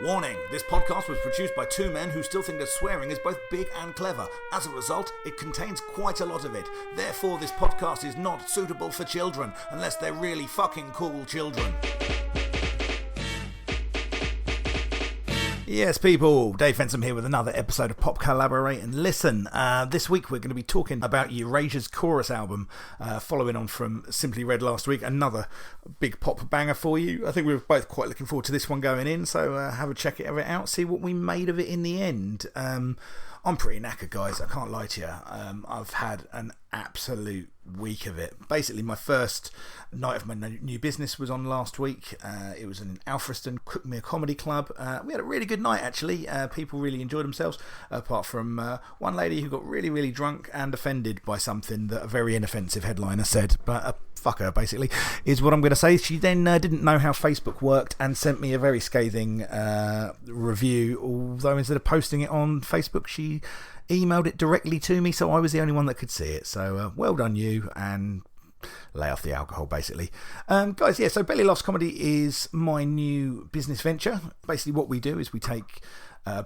Warning, this podcast was produced by two men who still think that swearing is both big and clever. As a result, it contains quite a lot of it. Therefore, this podcast is not suitable for children, unless they're really fucking cool children. Yes, people, Dave Fensom here with another episode of Pop Collaborate and Listen. This week we're going to be talking about Erasure's Chorus album, following on from Simply Red last week. Another big pop banger for you. I think we were both quite looking forward to this one going in, so have a check it out, see what we made of it in the end. I'm pretty knackered, guys, I can't lie to you. I've had an absolute week of it. Basically, my first night of my new business was on last week. It was in Alfriston, Cook Me a Comedy Club. We had a really good night, actually. People really enjoyed themselves, apart from one lady who got really, really drunk and offended by something that a very inoffensive headliner said. But fuck her, basically, is what I'm going to say. She then didn't know how Facebook worked and sent me a very scathing review, although instead of posting it on Facebook, she emailed it directly to me, so I was the only one that could see it. So well done you, and lay off the alcohol, basically. Guys, yeah, so Belly Laughs Comedy is my new business venture. Basically what we do is we take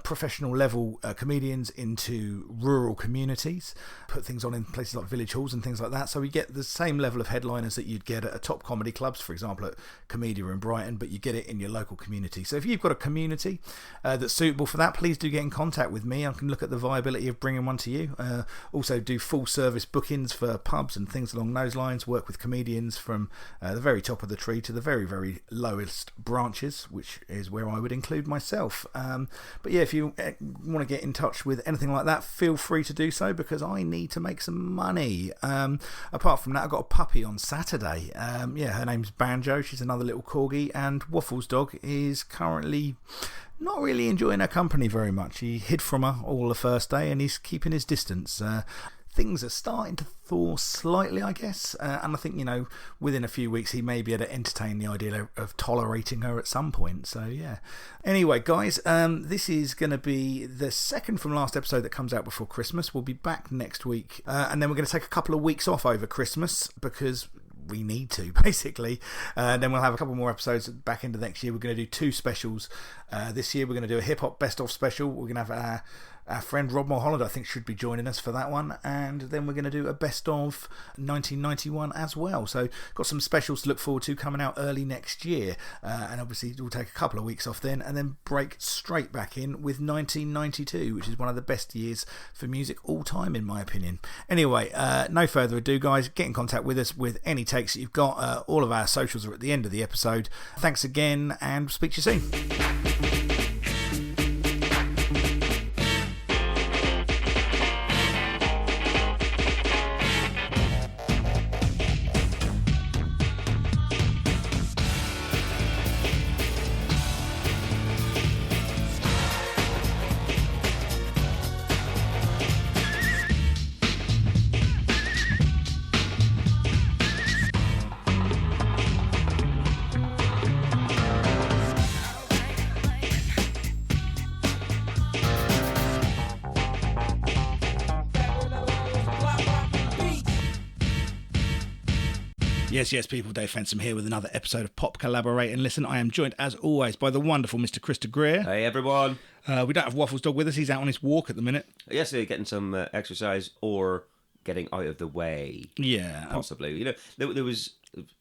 professional level comedians into rural communities, put things on in places like village halls and things like that, so we get the same level of headliners that you'd get at top comedy clubs, for example at Comedia in Brighton, but you get it in your local community. So if you've got a community that's suitable for that, please do get in contact with me. I can look at the viability of bringing one to you. Also do full service bookings for pubs and things along those lines, work with comedians from the very top of the tree to the very, very lowest branches, which is where I would include myself. But yeah, if you want to get in touch with anything like that, feel free to do so, because I need to make some money. Apart from that, I got a puppy on Saturday. Her name's Banjo. She's another little corgi, and Waffles' dog is currently not really enjoying her company very much. He hid from her all the first day, and he's keeping his distance. Things are starting to thaw slightly, I guess, and I think, within a few weeks he may be able to entertain the idea of tolerating her at some point. So yeah. Anyway, guys, this is going to be the second from last episode that comes out before Christmas. We'll be back next week, and then we're going to take a couple of weeks off over Christmas because we need to, basically. Then we'll have a couple more episodes back into next year. We're going to do two specials. This year we're going to do a hip hop best of special. We're going to have our friend Rob Mulholland, I think, should be joining us for that one, and then we're going to do a best of 1991 as well. So got some specials to look forward to coming out early next year, and obviously we'll take a couple of weeks off then, and then break straight back in with 1992, which is one of the best years for music all time in my opinion. Anyway, no further ado, guys, get in contact with us with any takes that you've got. All of our socials are at the end of the episode. Thanks again, and speak to you soon. Yes, people, Dave Fensom here with another episode of Pop Collaborate and Listen. I am joined, as always, by the wonderful Mr. Krista Greer. Hey, everyone. We don't have Waffles' dog with us. He's out on his walk at the minute. Yes, getting some exercise or getting out of the way. Yeah. Possibly. There was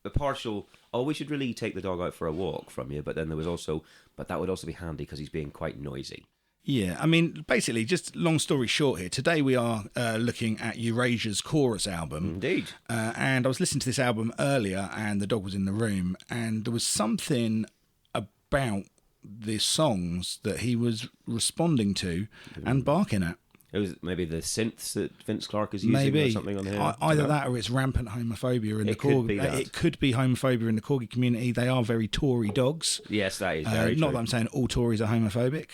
a partial, we should really take the dog out for a walk from you, but then there was also, but that would also be handy because he's being quite noisy. Yeah, I mean, basically, just long story short here, today we are looking at Erasure's Chorus album. Indeed. And I was listening to this album earlier, and the dog was in the room, and there was something about the songs that he was responding to and barking at. It was maybe the synths that Vince Clarke is using or something on here. Either that or it's rampant homophobia in the corgi. It could be homophobia in the corgi community. They are very Tory dogs. Yes, that is very true. Not that I'm saying all Tories are homophobic.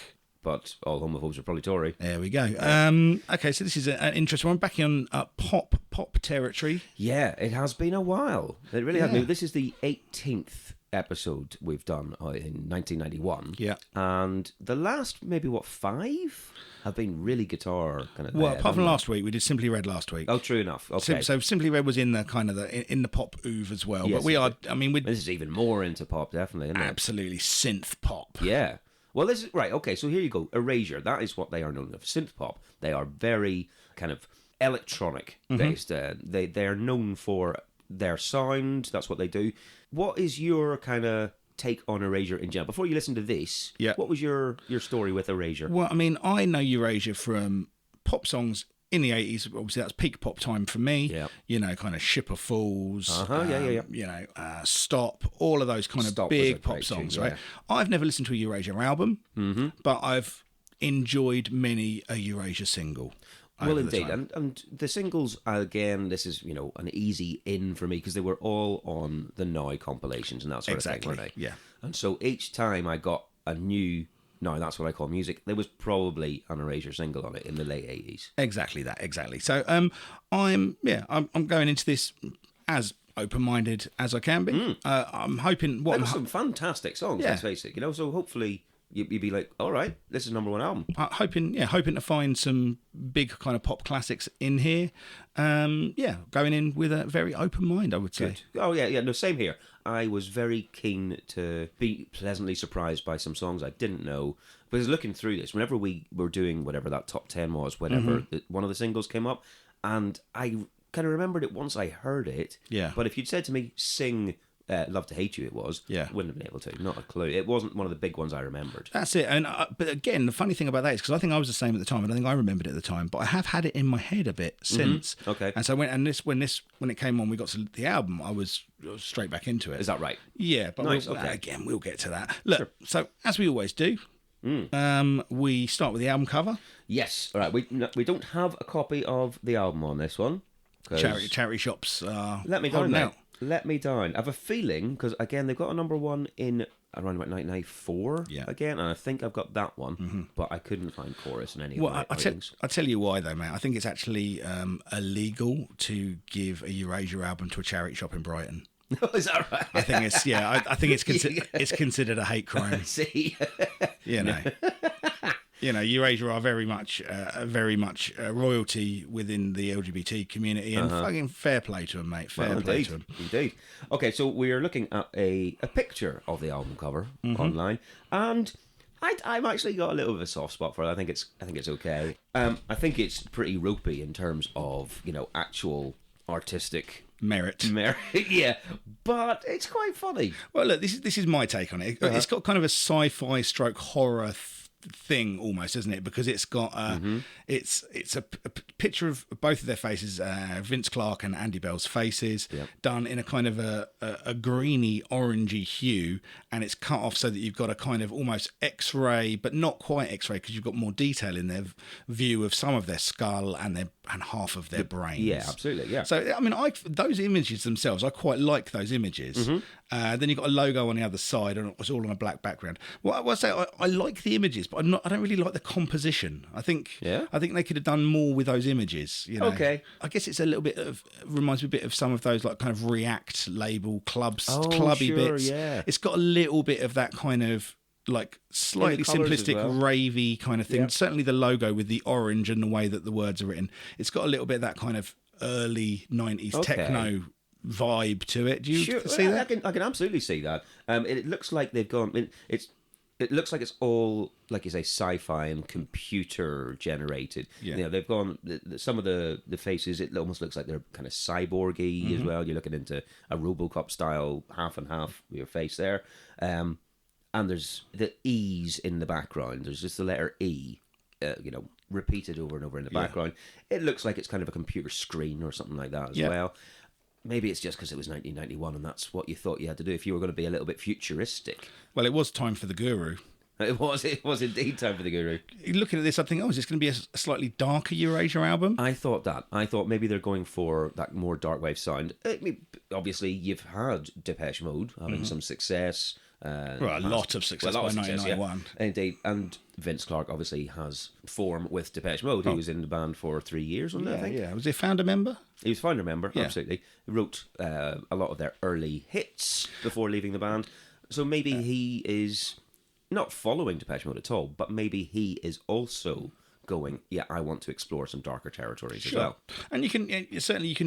But all homophobes are probably Tory. There we go. Okay, so this is an interesting one. Back on pop territory. Yeah, it has been a while. It really has been. This is the 18th episode we've done in 1991. Yeah. And the last, maybe, 5 have been really guitar kind of. Well, apart from last week, we did Simply Red last week. Oh, true enough. Okay. So Simply Red was in the kind of in the pop oeuvre as well. Yes, but we are, I mean, this is even more into pop, definitely, isn't it? Absolutely synth pop. Yeah. Well, this is right. Okay, so here you go. Erasure. That is what they are known for. Synth pop. They are very kind of electronic based. They are known for their sound. That's what they do. What is your kind of take on Erasure in general? Before you listen to this, what was your story with Erasure? Well, I mean, I know Erasure from pop songs in the 80s. Obviously, that's peak pop time for me. Yeah. You know, kind of Ship of Fools. You know, Stop. All of those kind of Stop big pop songs, right? I've never listened to a Erasure album, but I've enjoyed many a Erasure single. Well, indeed, and the singles, again, this is, you know, an easy in for me because they were all on the Now compilations and that sort of thing, weren't they? Yeah. And so each time I got a new, now that's what I call music, there was probably an Erasure single on it in the late 80s. Exactly. So I'm going into this as open-minded as I can be. I'm hoping... There were some fantastic songs, let's face it, you know, so hopefully... You'd be like, all right, this is #1 album. Hoping to find some big kind of pop classics in here. Going in with a very open mind, I would say. Good. Oh, yeah, no, same here. I was very keen to be pleasantly surprised by some songs I didn't know. Because looking through this, whenever we were doing whatever that top 10 was, whenever one of the singles came up, and I kind of remembered it once I heard it. Yeah. But if you'd said to me, sing... Love to Hate You, it was. Yeah. Wouldn't have been able to. Not a clue. It wasn't one of the big ones I remembered. That's it. And but again, the funny thing about that is because I think I was the same at the time. I don't think I remembered it at the time, but I have had it in my head a bit since. Okay. And so when it came on, we got to the album. I was straight back into it. Is that right? Yeah. But nice. Again, we'll get to that. Look. Sure. So as we always do, we start with the album cover. Yes. All right. We don't have a copy of the album on this one. Charity shops. Let me down now. Let me down. I have a feeling, because again, they've got a #1 in around about 1994 again, and I think I've got that one, but I couldn't find Chorus in any of my items. I'll tell you why, though, mate. I think it's actually illegal to give a Erasure album to a charity shop in Brighton. Is that right? I think it's it's considered a hate crime. See, you know. You know, Erasure are very much royalty within the LGBT community, and fucking fair play to them, mate. Fair play to them. Indeed. Okay, so we are looking at a picture of the album cover online, and I've actually got a little bit of a soft spot for it. I think it's okay. I think it's pretty ropey in terms of, you know, actual artistic merit, yeah, but it's quite funny. Well, look, this is my take on it. It's got kind of a sci-fi stroke horror thing almost, isn't it? Because it's got it's a picture of both of their faces, Vince Clarke and Andy Bell's faces, done in a kind of a greeny orangey hue, and it's cut off so that you've got a kind of almost X-ray, but not quite X-ray, because you've got more detail in their view of some of their skull and half of their brains. Yeah, absolutely. Yeah. So I mean, those images themselves, I quite like those images. Then you've got a logo on the other side, and it's all on a black background. Well, I say I like the images, but I don't really like the composition. I think they could have done more with those images. You know? Okay. I guess it's a little bit reminds me a bit of some of those like kind of React label clubby bits. Yeah. It's got a little bit of that kind of like slightly simplistic, ravey kind of thing. Certainly the logo with the orange and the way that the words are written. It's got a little bit of that kind of early 90s techno vibe to it. Do you see that? I can absolutely see that. It looks like they've gone. It looks like it's all, like you say, sci-fi and computer generated. Yeah. You know, they've gone. Some of the faces, it almost looks like they're kind of cyborgy as well. You're looking into a RoboCop style, half and half with your face there. And there's the E's in the background. There's just the letter E, repeated over and over in the background. It looks like it's kind of a computer screen or something like that as well. Maybe it's just because it was 1991 and that's what you thought you had to do if you were going to be a little bit futuristic. Well, it was time for the Guru. It was indeed time for the Guru. Looking at this, I'm thinking, is this going to be a slightly darker Erasure album? I thought that. I thought maybe they're going for that more dark wave sound. I mean, obviously, you've had Depeche Mode having some success. A lot of success by 1991. Yeah. Indeed. And Vince Clarke obviously has form with Depeche Mode. He was in the band for 3 years, wasn't he, I think? Yeah. Was he a founder member? He was founder member, absolutely. He wrote a lot of their early hits before leaving the band. So maybe he is not following Depeche Mode at all, but maybe he is also going, yeah, I want to explore some darker territories as well. And you can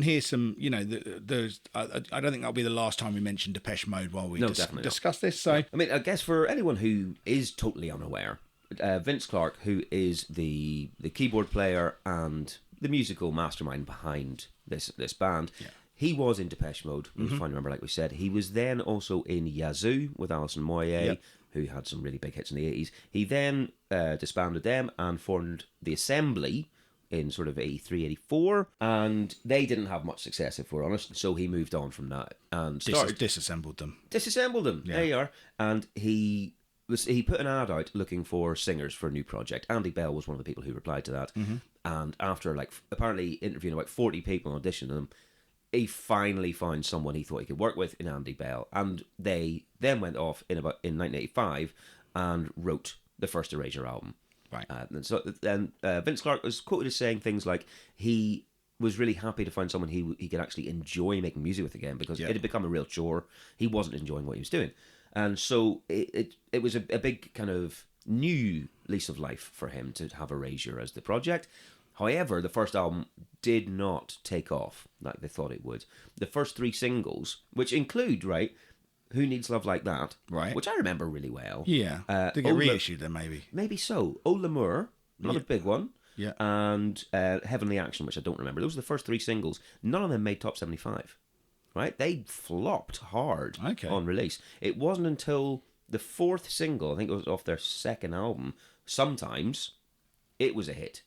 hear some, there's I don't think that'll be the last time we mention Depeche Mode while we discuss this. So I mean, I guess for anyone who is totally unaware, Vince Clarke, who is the keyboard player and the musical mastermind behind this band, he was in Depeche Mode, if I remember, like we said. He was then also in Yazoo with Alison Moyet, who had some really big hits in the 80s. He then disbanded them and formed The Assembly in sort of 83, 84, and they didn't have much success, if we're honest, so he moved on from that and disassembled them. Yeah. There you are. And he put an ad out looking for singers for a new project. Andy Bell was one of the people who replied to that, and after apparently interviewing about 40 people and auditioning them, he finally found someone he thought he could work with in Andy Bell, and they then went off in 1985 and wrote the first Erasure album. Right. And so then Vince Clarke was quoted as saying things like he was really happy to find someone he could actually enjoy making music with again, because it had become a real chore. He wasn't enjoying what he was doing, and so it was a big kind of new lease of life for him to have Erasure as the project. However, the first album did not take off like they thought it would. The first 3 singles, which include, Who Needs Love Like That, which I remember really well. Yeah. Did get reissued then, maybe? Maybe so. Oh L'Amour, not a big one. Yeah. And Heavenly Action, which I don't remember. Those are the first 3 singles. None of them made top 75. Right? They flopped hard on release. It wasn't until the 4th single, I think it was off their second album, Sometimes, it was a hit.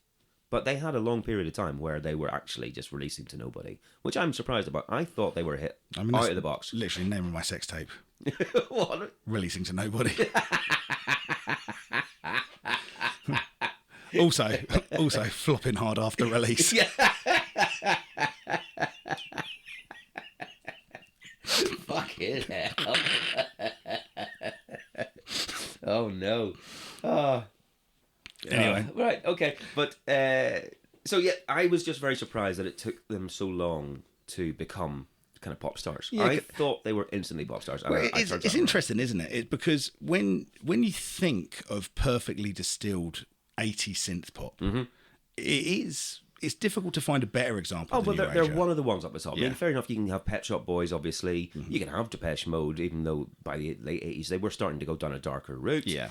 But they had a long period of time where they were actually just releasing to nobody, which I'm surprised about. I thought they were a hit out of the box. Literally name of my sex tape. What? Releasing to nobody. also flopping hard after release. Fucking hell. Oh no. Anyway. Right, okay. But, so yeah, I was just very surprised that it took them so long to become kind of pop stars. Yeah, I thought they were instantly pop stars. Well, it's interesting, isn't it? It's because when you think of perfectly distilled 80s synth pop, it's difficult to find a better example. Oh, but they're one of the ones up the top. I mean, fair enough, you can have Pet Shop Boys, obviously. You can have Depeche Mode, even though by the late 80s they were starting to go down a darker route. Yeah.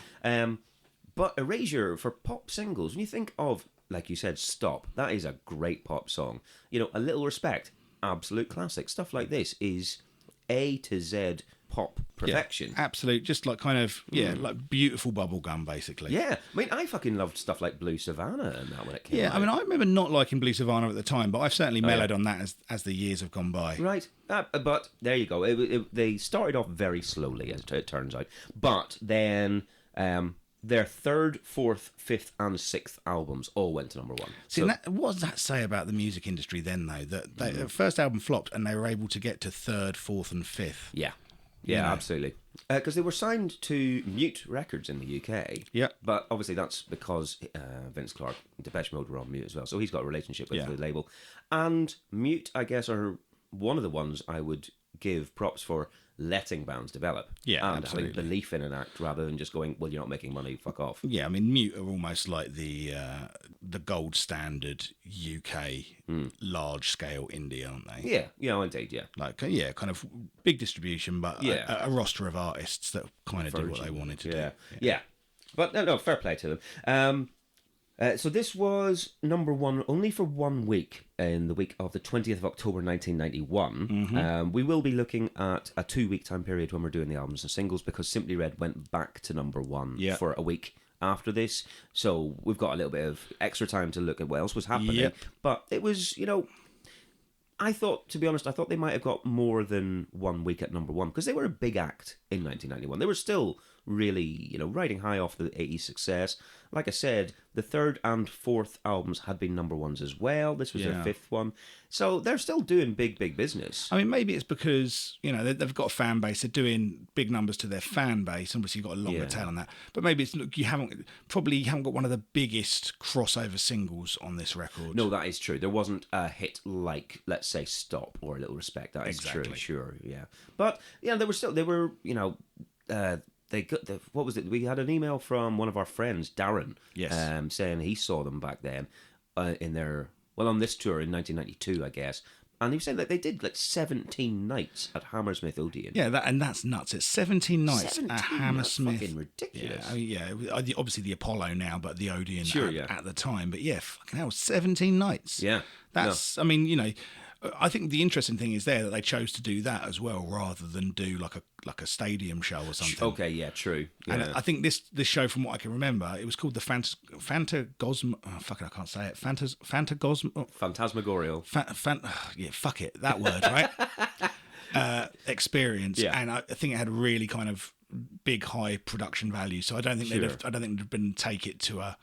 But Erasure, for pop singles, when you think of, like you said, Stop, that is a great pop song. A Little Respect, absolute classic. Stuff like this is A to Z pop perfection. Yeah, absolute, just like kind of, like beautiful bubblegum, basically. Yeah, I mean, I fucking loved stuff like Blue Savannah and that when it came out. Yeah, I mean, I remember not liking Blue Savannah at the time, but I've certainly mellowed on that as the years have gone by. Right, but there you go. They started off very slowly, as it turns out. But then... their 3rd, 4th, 5th and 6th albums all went to number 1. See, what does that say about the music industry then, though? That their first album flopped and they were able to get to 3rd, 4th and 5th. Yeah, absolutely. Because they were signed to Mute Records in the UK. Yeah. But obviously that's because Vince Clarke and Depeche Mode were on Mute as well. So he's got a relationship with the label. And Mute, I guess, are one of the ones I would give props for letting bands develop and absolutely. having belief in an act rather than just going, well, you're not making money, fuck off. Yeah, I mean, Mute are almost like the gold standard UK large scale indie, aren't they? Yeah, indeed, yeah. Like, kind of big distribution, but a roster of artists that kind of do what they wanted to do. Yeah. But no, fair play to them. So this was number 1 only for 1 week, in the week of the 20th of October 1991. We will be looking at a 2-week time period when we're doing the albums and singles, because Simply Red went back to number 1 for a week after this. So we've got a little bit of extra time to look at what else was happening. Yep. But it was, I thought, to be honest, they might have got more than 1 week at number 1, because they were a big act in 1991. They were still really, riding high off the 80s success. Like I said, the 3rd and 4th albums had been number 1s as well. This was their 5th one. So they're still doing big business. I mean, maybe it's because, they've got a fan base. They're doing big numbers to their fan base. Obviously, you've got a longer tail on that. But maybe it's, look, you haven't got one of the biggest crossover singles on this record. No, that is true. There wasn't a hit like, let's say, Stop or A Little Respect. That is true, sure, yeah. But, they were what was it? We had an email from one of our friends, Darren, Yes. saying he saw them back then on this tour in 1992, I guess. And he was saying that they did like 17 nights at Hammersmith Odeon. Yeah, that's nuts. It's 17 nights 17 at Hammersmith. Fucking ridiculous. Yeah, obviously the Apollo now, but the Odeon at the time. But yeah, fucking hell, 17 nights. Yeah. I mean, I think the interesting thing is there that they chose to do that as well, rather than do like a stadium show or something. Okay, yeah, true. Yeah. And I think this show, from what I can remember, it was called the Phantagosm. Oh, fuck it, I can't say it. Phantagosm. Phantasmagorial. Yeah, fuck it, that word, right? Experience, and I think it had really kind of big high production value. So I don't think they'd been take it to a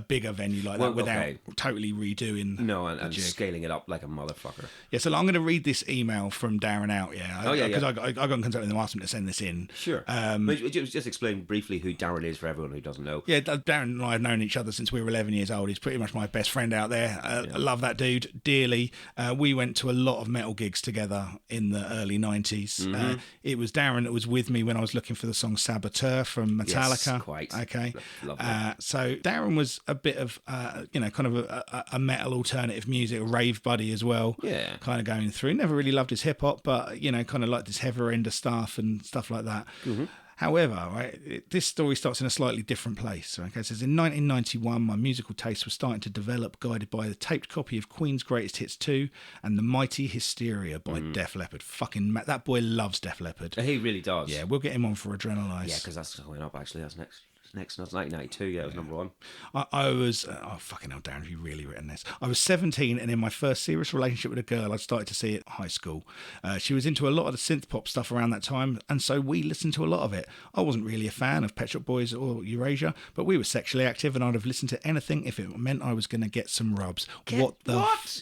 bigger venue like that without totally redoing. No, and scaling it up like a motherfucker. Yeah, so I'm going to read this email from Darren out. Yeah, because I got in contact with him, asked him to send this in. Sure. Just explain briefly who Darren is for everyone who doesn't know. Yeah, Darren and I have known each other since we were 11 years old. He's pretty much my best friend out there. I love that dude dearly. We went to a lot of metal gigs together in the early 90s. Mm-hmm. It was Darren that was with me when I was looking for the song Saboteur from Metallica. Yes, quite. Okay. Lovely. So Darren was a bit of, kind of a metal alternative music, a rave buddy as well. Yeah. Kind of going through. Never really loved his hip hop, but, kind of liked his heavier end of stuff and stuff like that. Mm-hmm. However, this story starts in a slightly different place. Okay, it says, in 1991, my musical taste was starting to develop, guided by the taped copy of Queen's Greatest Hits 2 and The Mighty Hysteria by Def Leppard. Fucking that boy loves Def Leppard. He really does. Yeah, we'll get him on for Adrenalize. Yeah, because that's going up, actually. That's next. That's 1992, yeah, it was number one. I was, fucking hell, Darren, have you really written this? I was 17, and in my first serious relationship with a girl I'd started to see at high school. She was into a lot of the synth pop stuff around that time, and so we listened to a lot of it. I wasn't really a fan of Pet Shop Boys or Erasure, but we were sexually active, and I'd have listened to anything if it meant I was going to get some rubs.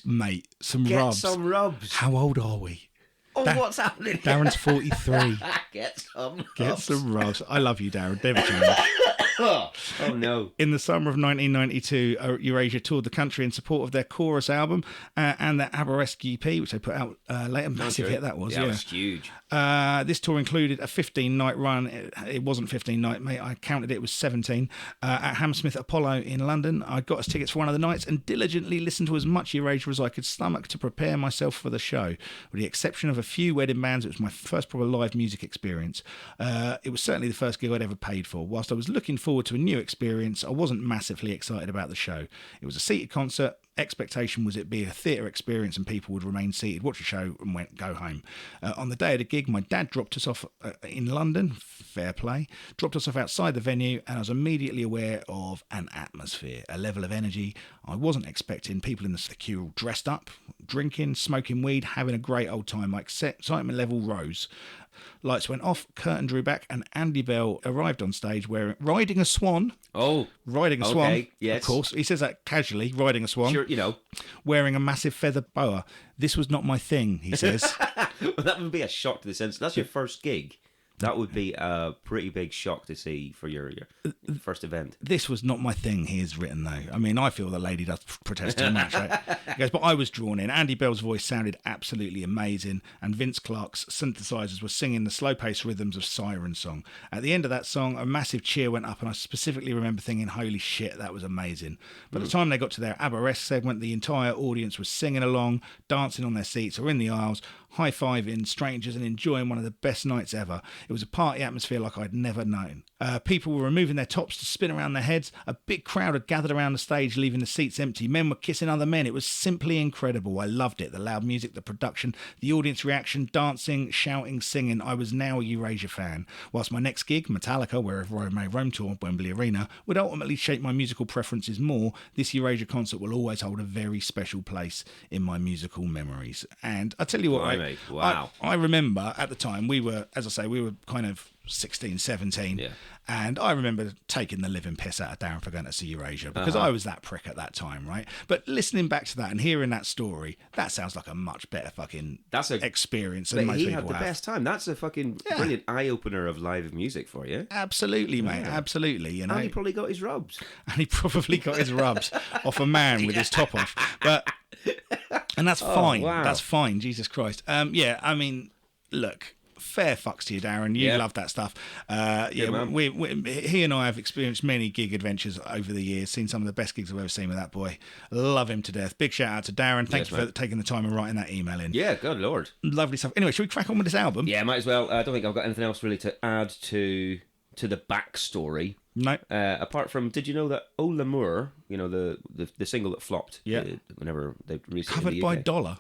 Mate, some rubs. Some rubs. How old are we? Oh, what's happening? Darren's 43. Get some rubs. Get some rubs. I love you, Darren. Never change. Oh no. In the summer of 1992, Erasure toured the country in support of their Chorus album and their Aberresque EP, which they put out later. Massive hit that was. Yeah, it was huge. This tour included a 15-night run. It wasn't 15 night, mate. I counted it was 17 at Hammersmith Apollo in London. I got us tickets for one of the nights and diligently listened to as much Erasure as I could stomach to prepare myself for the show. With the exception of a few wedding bands, it was my first proper live music experience. It was certainly the first gig I'd ever paid for. Whilst I was looking forward to a new experience, I wasn't massively excited about the show. It was a seated concert. Expectation was it be a theatre experience and people would remain seated, watch a show and go home. On the day of the gig, my dad dropped us off in London, fair play, dropped us off outside the venue, and I was immediately aware of an atmosphere, a level of energy I wasn't expecting. People in the queue all dressed up, drinking, smoking weed, having a great old time. My excitement level rose. Lights went off, curtain drew back, and Andy Bell arrived on stage riding a swan. Oh. Riding a swan, yes. Of course. He says that casually, riding a swan. Sure, Wearing a massive feather boa. This was not my thing, he says. Well, that would be a shock to the sense. That's your first gig. That would be a pretty big shock to see for your first event. This was not my thing, he has written, though. I mean, I feel the lady does protest too much, right? He goes, but I was drawn in. Andy Bell's voice sounded absolutely amazing, and Vince Clarke's synthesizers were singing the slow-paced rhythms of Siren Song. At the end of that song, a massive cheer went up, and I specifically remember thinking, holy shit, that was amazing. By the time they got to their Aberresque segment, the entire audience was singing along, dancing on their seats or in the aisles, high-fiving strangers and enjoying one of the best nights ever. It was a party atmosphere like I'd never known. People were removing their tops to spin around their heads. A big crowd had gathered around the stage, leaving the seats empty. Men were kissing other men. It was simply incredible. I loved it. The loud music, the production, the audience reaction, dancing, shouting, singing. I was now a Erasure fan. Whilst my next gig, Metallica, wherever I may roam to, Wembley Arena, would ultimately shape my musical preferences more, this Erasure concert will always hold a very special place in my musical memories. And I tell you what, wow. I remember at the time, we were kind of 16, 17, and I remember taking the living piss out of Darren for going to see Erasure because I was that prick at that time, right? But listening back to that and hearing that story, that sounds like a much better fucking experience than most people have. He had the best time. That's a fucking brilliant eye-opener of live music for you. Absolutely, mate, absolutely. You know, and he probably got his rubs. Off a man with his top off. And that's fine. Wow. That's fine, Jesus Christ. I mean, look, fair fucks to you, Darren. You love that stuff. He and I have experienced many gig adventures over the years, seen some of the best gigs I've ever seen with that boy. Love him to death. Big shout out to Darren. Thank you for taking the time and writing that email in. Yeah, good Lord. Lovely stuff. Anyway, should we crack on with this album? Yeah, might as well. I don't think I've got anything else really to add to the backstory. No. Apart from, did you know that Oh L'Amour, the single that flopped whenever they released it covered in the by UK. Dollar.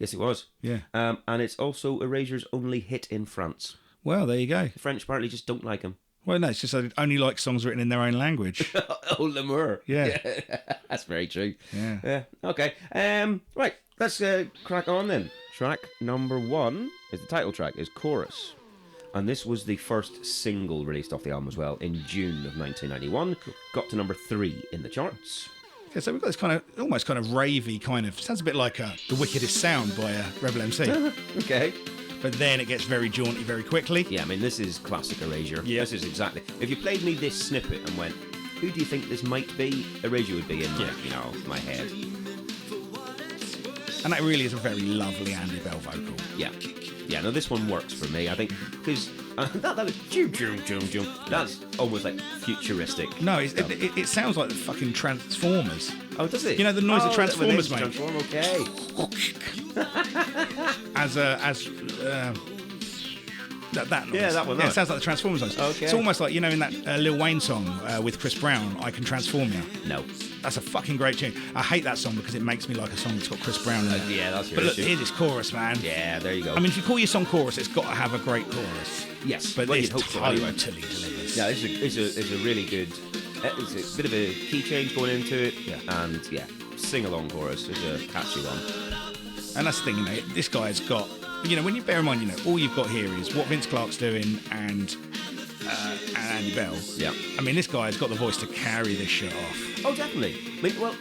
Yes, it was. Yeah. And it's also Erasure's only hit in France. Well, there you go. The French apparently just don't like him. Well, no, it's just they only like songs written in their own language. Oh L'Amour. Yeah. That's very true. Yeah. Okay. Right, let's crack on then. Track number 1 is the title track, is Chorus. And this was the first single released off the album as well in June of 1991. Got to number 3 in the charts. Okay, so we've got this kind of, almost kind of ravey kind of, sounds a bit like The Wickedest Sound by Rebel MC. Okay. But then it gets very jaunty very quickly. Yeah, I mean, this is classic Erasure. Yeah. This is exactly... If you played me this snippet and went, who do you think this might be? Erasure would be in, my head. And that really is a very lovely Andy Bell vocal. Yeah. Yeah, no, this one works for me, I think, because that was... That's almost like futuristic. No, it sounds like the fucking Transformers. Oh, does it? You know the noise the Transformers make? Transform, okay. That noise. Yeah, that one. Yeah, it sounds like the Transformers noise. Okay. It's almost like, in that Lil Wayne song with Chris Brown, I Can Transform You. No. That's a fucking great tune. I hate that song because it makes me like a song that's got Chris Brown in it. Yeah, that's your But look, issue. here's this chorus, man. Yeah, there you go. I mean, if you call your song chorus, it's got to have a great chorus. Yes, But well, this you'd hope so totally anyway. delivers. Yeah, it's a really good... It's a bit of a key change going into it. Yeah. And, sing-along chorus is a catchy one. And that's the thing, this guy's got... when you bear in mind, all you've got here is what Vince Clarke's doing and Andy Bell. Yeah. I mean, this guy's got the voice to carry this shit off. Oh, definitely. I mean, well,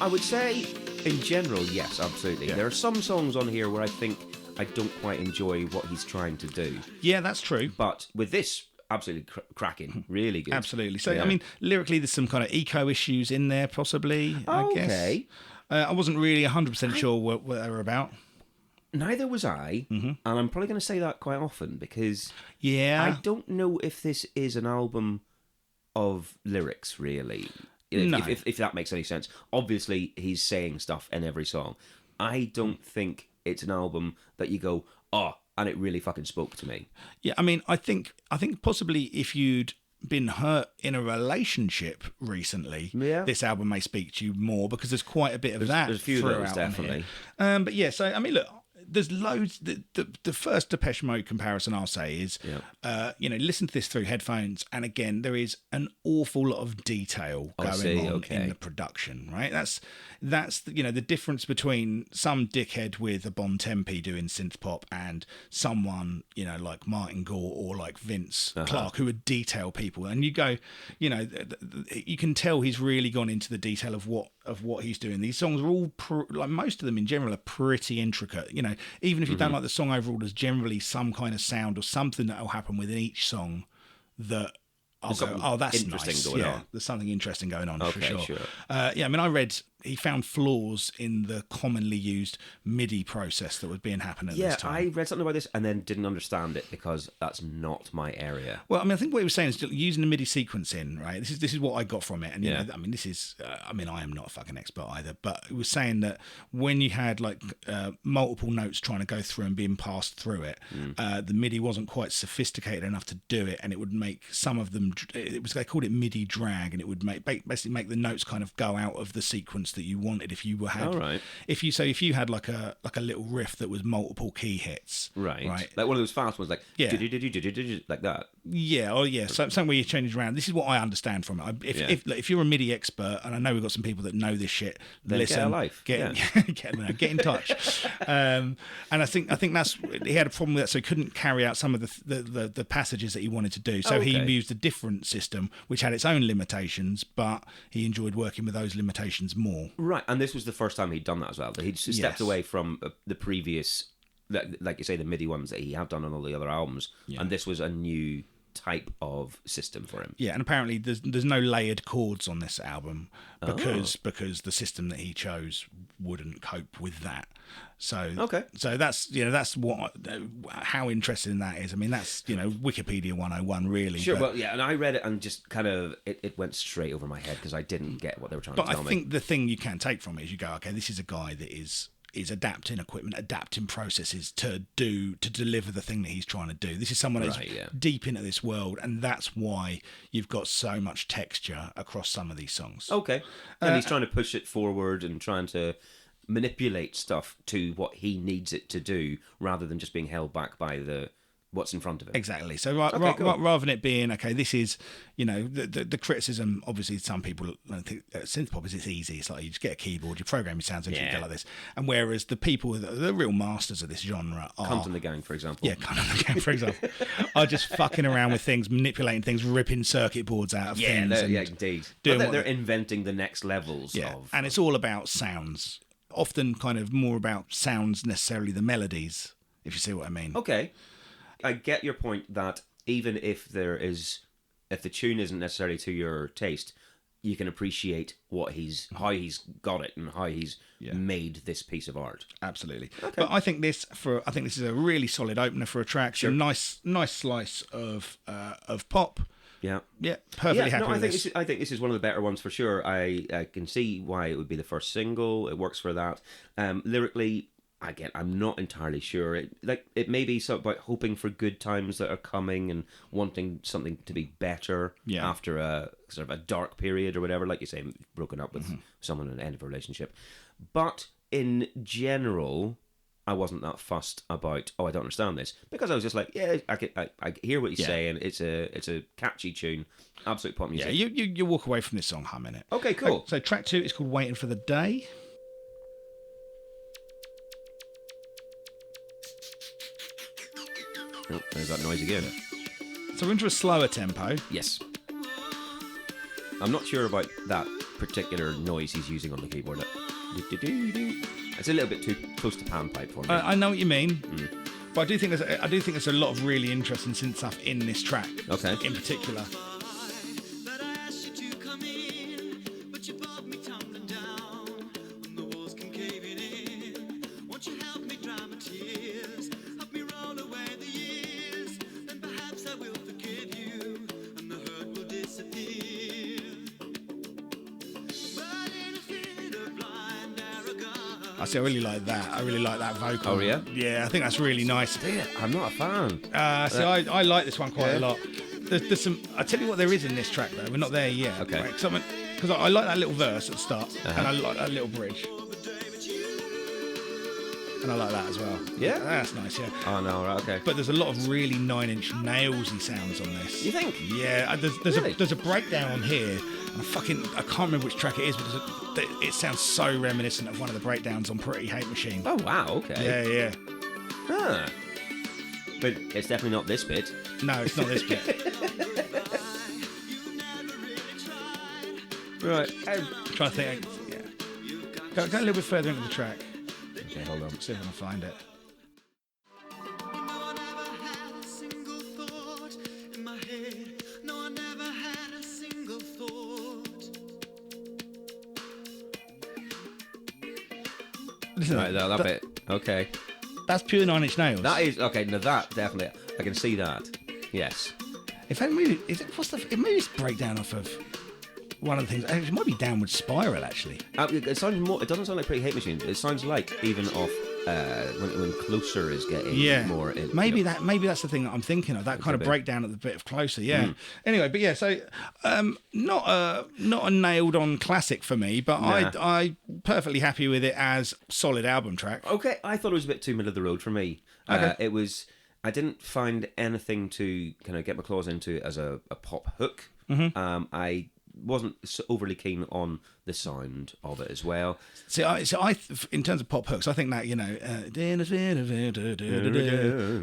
I would say, in general, yes, absolutely. Yeah. There are some songs on here where I think I don't quite enjoy what he's trying to do. Yeah, that's true. But with this, absolutely cracking. Really good. Absolutely. So, Yeah. I mean, lyrically, there's some kind of eco issues in there, possibly, I guess. Okay. I wasn't really 100% sure what they were about. Neither was I, and I'm probably going to say that quite often because Yeah. I don't know if this is an album of lyrics, really. No. If that makes any sense. Obviously, he's saying stuff in every song. I don't think it's an album that you go, oh, and it really fucking spoke to me. Yeah, I mean, I think possibly if you'd been hurt in a relationship recently, this album may speak to you more because there's quite a bit of that. There's a few of those, throughout definitely. But yeah, so I mean, look, there's loads. The first Depeche Mode comparison I'll say is, listen to this through headphones, and again, there is an awful lot of detail going on in the production. Right, that's the difference between some dickhead with a Bon Tempi doing synth pop and someone like Martin Gore or like Vince Clarke who are detail people, and you go, you can tell he's really gone into the detail of what he's doing. These songs are all like most of them in general are pretty intricate. Even if you don't like the song overall, there's generally some kind of sound or something that will happen within each song that I'll go, oh, that's interesting nice. going on. There's something interesting going on for Okay, sure. sure. I mean, I read he found flaws in the commonly used MIDI process that was being happened at this time. I read something about this and then didn't understand it because that's not my area. Well, I mean, I think what he was saying is using the MIDI sequencing, right? This is what I got from it, and I mean, this is, I am not a fucking expert either, but it was saying that when you had like multiple notes trying to go through and being passed through it, the MIDI wasn't quite sophisticated enough to do it, and it would make some of them. They called it MIDI drag, and it would basically make the notes kind of go out of the sequence that you wanted if you had if you had like a little riff that was multiple key hits, right, like one of those fast ones, like like that, something where you change around. This is what I understand from it. If you're a MIDI expert, and I know we've got some people that know this shit, then listen, get a life, get in touch. And I think that's, he had a problem with that, so he couldn't carry out some of the passages that he wanted to do, so he used a different system which had its own limitations, but he enjoyed working with those limitations more. Right, and this was the first time he'd done that as well. He'd stepped away from the previous, like you say, the MIDI ones that he had done on all the other albums, and this was a new type of system for him. Yeah, and apparently there's no layered chords on this album because the system that he chose wouldn't cope with that. So that's what how interesting that is. I mean, that's Wikipedia 101 really. Sure, well, yeah, and I read it and just kind of it went straight over my head because I didn't get what they were trying to tell me. But I think the thing you can take from it is you go, okay, this is a guy that is adapting equipment, adapting processes to deliver the thing that he's trying to do. This is someone who's deep into this world, and that's why you've got so much texture across some of these songs. Okay, and he's trying to push it forward and trying to manipulate stuff to what he needs it to do, rather than just being held back by what's in front of him. Exactly. So rather than it being, okay, this is, the criticism, obviously some people think synth pop is it's easy. It's like you just get a keyboard, you program your sounds into go like this. And whereas the people, the real masters of this genre are... Cunt and the Gang, for example. Yeah, Cunt and the Gang, for example. Are just fucking around with things, manipulating things, ripping circuit boards out of things. Yeah, indeed. They're inventing the next levels of... And it's all about sounds. Often kind of more about sounds necessarily than melodies, if you see what I mean. Okay. I get your point that even if the tune isn't necessarily to your taste, you can appreciate how he's got it and how he's made this piece of art. Absolutely. Okay. But I think this is a really solid opener for a track. Sure. A nice slice of pop. Yeah. Yeah. Perfectly happy with this. I think this is one of the better ones for sure. I can see why it would be the first single. It works for that. Lyrically, again, I'm not entirely sure. It may be something about hoping for good times that are coming and wanting something to be better after a sort of a dark period or whatever. Like you say, broken up with someone at the end of a relationship. But in general, I wasn't that fussed about, I don't understand this, because I was just like, I hear what he's saying. It's a catchy tune, absolute pop music. Yeah, you walk away from this song humming it. Okay, cool. So track 2 is called Waiting for the Day. Oh, there's that noise again. So we're into a slower tempo. Yes. I'm not sure about that particular noise he's using on the keyboard. It's a little bit too close to panpipe for me. I know what you mean, but I do think there's a lot of really interesting synth stuff in this track. Okay. In particular. I really like that. I really like that vocal. Oh, yeah? Yeah, I think that's really nice. I'm not a fan. I like this one quite a lot. There's some... I tell you what there is in this track, though. We're not there yet. Okay. Right? Because I like that little verse at the start, and I like that little bridge. And I like that as well. Yeah? That's nice, yeah. Oh, no, right, okay. But there's a lot of really 9 Inch Nailsy sounds on this. You think? Yeah, there's a breakdown on here. And I can't remember which track it is, but it sounds so reminiscent of one of the breakdowns on Pretty Hate Machine. Oh, wow, okay. Yeah. Huh. But it's definitely not this bit. No, it's not this bit. Right. I'm trying to think. Yeah. Go a little bit further into the track. Okay, hold on. See if I can find it. Right, that bit. Okay. That's pure 9 Inch Nails. That is okay. Now that definitely, I can see that. Yes. In fact, maybe it's breakdown off of one of the things. It might be Downward Spiral actually. It sounds more. It doesn't sound like Pretty Hate Machine. It sounds like even off when Closer is getting more. Maybe that's the thing that I'm thinking of. That kind of breakdown at the bit of Closer. Yeah. Anyway, but yeah. So not a nailed on classic for me, but I perfectly happy with it as solid album track. Okay, I thought it was a bit too middle of the road for me. Okay. It was. I didn't find anything to kind of get my claws into as a pop hook. Mm-hmm. I wasn't so overly keen on the sound of it as well. So I in terms of pop hooks, I think that,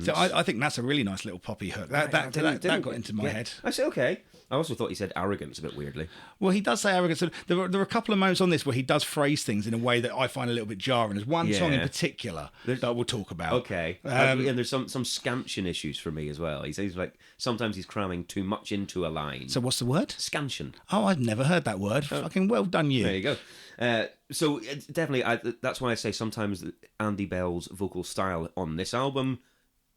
so I think that's a really nice little poppy hook. That got into my head. I say okay. I also thought he said arrogance a bit weirdly. Well, he does say arrogance. There are a couple of moments on this where he does phrase things in a way that I find a little bit jarring. There's one song in particular that we'll talk about. Okay. And there's some scansion issues for me as well. He says, like, sometimes he's cramming too much into a line. So what's the word? Scansion. Oh, I've never heard that word. Fucking well done, you. There you go. So definitely, that's why I say sometimes Andy Bell's vocal style on this album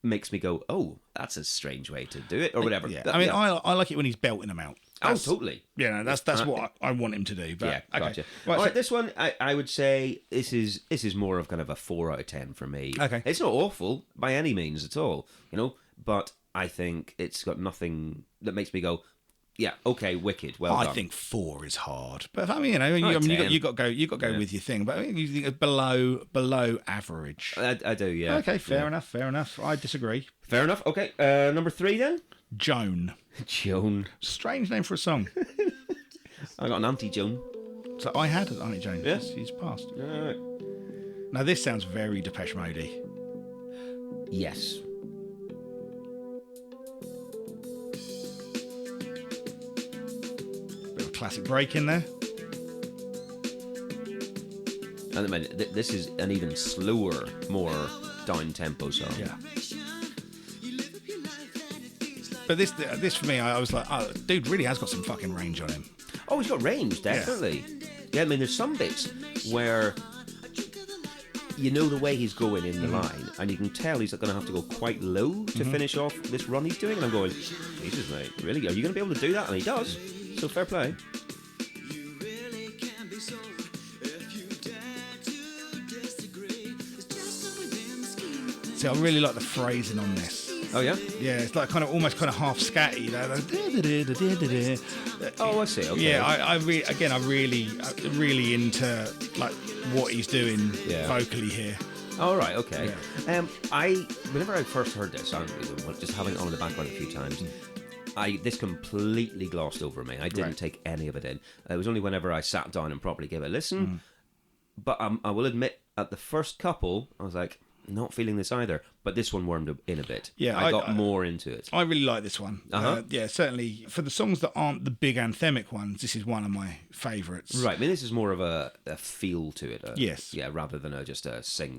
makes me go, oh, that's a strange way to do it, or whatever. Yeah. I like it when he's belting them out. That's, totally. Yeah, that's what I want him to do. But, yeah, gotcha. Okay. Right, all right, this one, I would say this is more of kind of a 4 out of 10 for me. Okay. It's not awful by any means at all, but I think it's got nothing that makes me go, yeah, okay, wicked, well done. I think 4 is hard, but I mean, you got to go with your thing. But I mean, you think below average. I do, yeah. Okay, fair enough. I disagree. Fair enough. Okay, number 3 then. Joan. Strange name for a song. I got an Auntie Joan. So I had an Auntie Joan. Yeah. He's passed. All right. Now this sounds very Depeche Mode-y. Yes. Classic break in there. And I mean, this is an even slower, more down-tempo song. Yeah. But this for me, I was like, oh, dude really has got some fucking range on him. Oh, he's got range, definitely. Yeah, I mean, there's some bits where you know the way he's going in the line, and you can tell he's going to have to go quite low to finish off this run he's doing. And I'm going, Jesus, mate, really? Are you going to be able to do that? And he does. So fair play. See, I really like the phrasing on this. Oh yeah, yeah. It's like almost half scatty. Oh, I see. Okay. Yeah, I'm really into like what he's doing vocally here. All right. Okay. Yeah. Whenever I first heard this, I was just having it on in the background a few times. This completely glossed over me. I didn't take any of it in. It was only whenever I sat down and properly gave it a listen. But I will admit, at the first couple, I was like, not feeling this either. But this one warmed in a bit. Yeah, I got more into it. I really like this one. Yeah, certainly. For the songs that aren't the big anthemic ones, this is one of my favourites. Right, I mean, this is more of a feel to it. Yes. Yeah, rather than just a sing.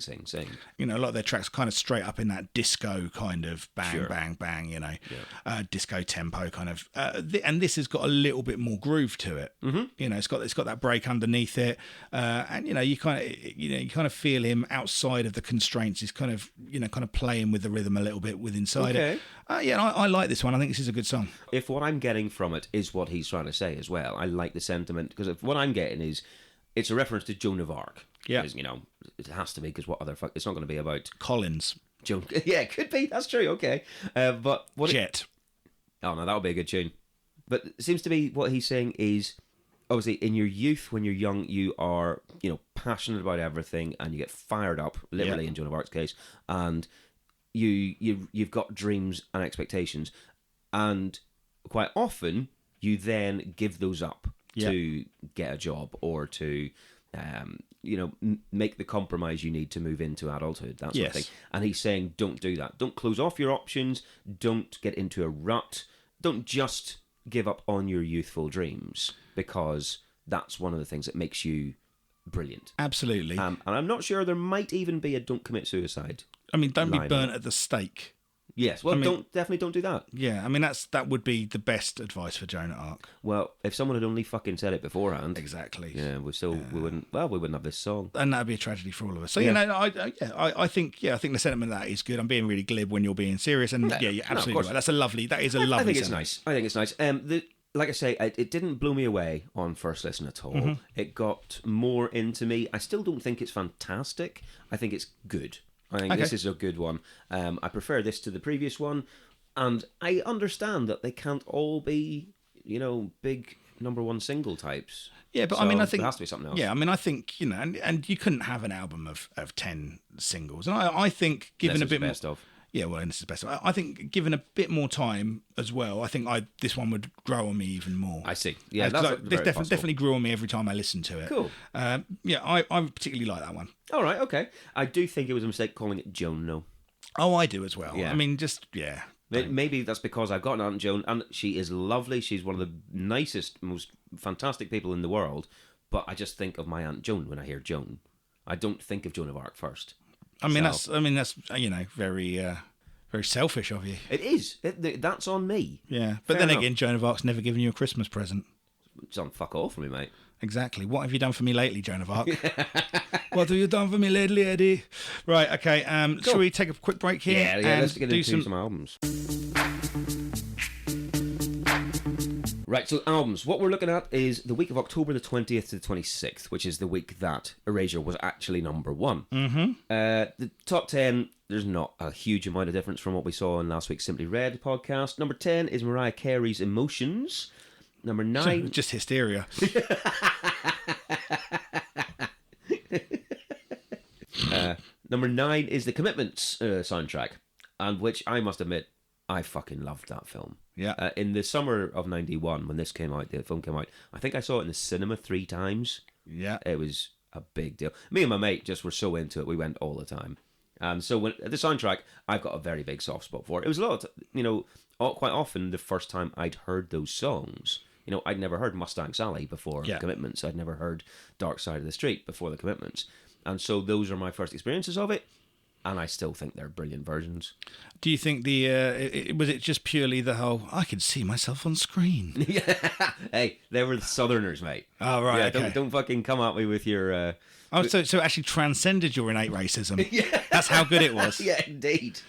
A lot of their tracks kind of straight up in that disco kind of bang, bang, bang, disco tempo kind of. And this has got a little bit more groove to it. Mm-hmm. It's got that break underneath it. And, you kind of feel him outside of the constraints. He's kind of playing with the rhythm a little bit with inside it. I like this one. I think this is a good song. If what I'm getting from it is what he's trying to say as well, I like the sentiment, because if what I'm getting is it's a reference to Joan of Arc. Yeah. It has to be, because what other fuck? It's not going to be about Collins. Joan. Yeah, it could be. That's true. Okay. But what Jet. Oh no, that would be a good tune. But it seems to be what he's saying is, obviously, in your youth, when you're young, you are, passionate about everything, and you get fired up, literally in Joan of Arc's case, and you've got dreams and expectations, and quite often you then give those up to get a job or to make the compromise you need to move into adulthood, that sort of thing. And he's saying, don't do that. Don't close off your options. Don't get into a rut. Don't just give up on your youthful dreams, because that's one of the things that makes you brilliant. Absolutely. And I'm not sure, there might even be a don't commit suicide. I mean, don't be burnt at the stake. Yes, well, definitely don't do that. Yeah, I mean, that would be the best advice for Joan of Arc. Well, if someone had only fucking said it beforehand, exactly. Yeah, we wouldn't have this song, and that'd be a tragedy for all of us. So I think the sentiment of that is good. I'm being really glib when you're being serious, and you're absolutely right. That is a lovely. I think sentiment. It's nice. I think it's nice. Like I say, it didn't blow me away on first listen at all. Mm-hmm. It got more into me. I still don't think it's fantastic. I think it's good. I think this is a good one. I prefer this to the previous one, and I understand that they can't all be, big number one single types. Yeah, but so I mean, I think there has to be something else. Yeah, I mean, I think and you couldn't have an album of 10 singles, and I think given a bit more. Yeah, well, and this is best. I think given a bit more time as well, I think this one would grow on me even more. I see. Yeah, that's this definitely grew on me every time I listened to it. Cool. Yeah, I particularly like that one. All right, okay. I do think it was a mistake calling it Joan, though. Oh, I do as well. Yeah. I mean, just, yeah. Maybe that's because I've got an Aunt Joan, and she is lovely. She's one of the nicest, most fantastic people in the world. But I just think of my Aunt Joan when I hear Joan. I don't think of Joan of Arc first. I mean, that's very, very selfish of you. It is. That's on me. Yeah, but then again, Joan of Arc's never given you a Christmas present. It's on fuck all for me, mate. Exactly. What have you done for me lately, Joan of Arc? What have you done for me lately, Eddie? Right. Okay. Cool. Shall we take a quick break here? Yeah. Let's get into some albums. Right, so albums. What we're looking at is the week of October the 20th to the 26th, which is the week that Erasure was actually number one. Mm-hmm. The top 10, there's not a huge amount of difference from what we saw in last week's Simply Red podcast. Number 10 is Mariah Carey's Emotions. Number 9... Just hysteria. Number 9 is the Commitments soundtrack, and which I must admit, I fucking loved that film. Yeah. In the summer of 91, when this came out, the film came out, I think I saw it in the cinema 3 times. Yeah. It was a big deal. Me and my mate just were so into it, we went all the time. And so when the soundtrack, I've got a very big soft spot for it. It was a lot, quite often the first time I'd heard those songs. I'd never heard Mustang Sally before the Commitments. I'd never heard Dark Side of the Street before the Commitments. And so those are my first experiences of it. And I still think they're brilliant versions. Do you think was it just purely the whole, I could see myself on screen? Yeah. Hey, they were the Southerners, mate. Oh, right. Yeah, okay. don't fucking come at me with your... so it actually transcended your innate racism. Yeah. That's how good it was. Yeah, indeed.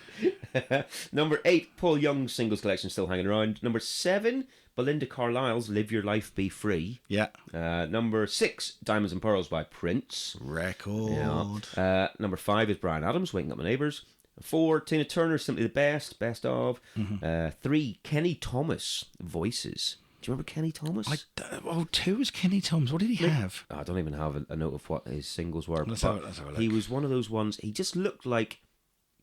Number 8, Paul Young's singles collection still hanging around. Number 7, Belinda Carlisle's Live Your Life, Be Free. Yeah. Number 6, Diamonds and Pearls by Prince. Record. Yeah. Number 5 is Bryan Adams, Waking Up My Neighbours. 4, Tina Turner, Simply the Best of. Mm-hmm. 3, Kenny Thomas, Voices. Do you remember Kenny Thomas? 2 was Kenny Thomas. What did he have? I don't even have a note of what his singles were. Let's have a look. He was one of those ones, he just looked like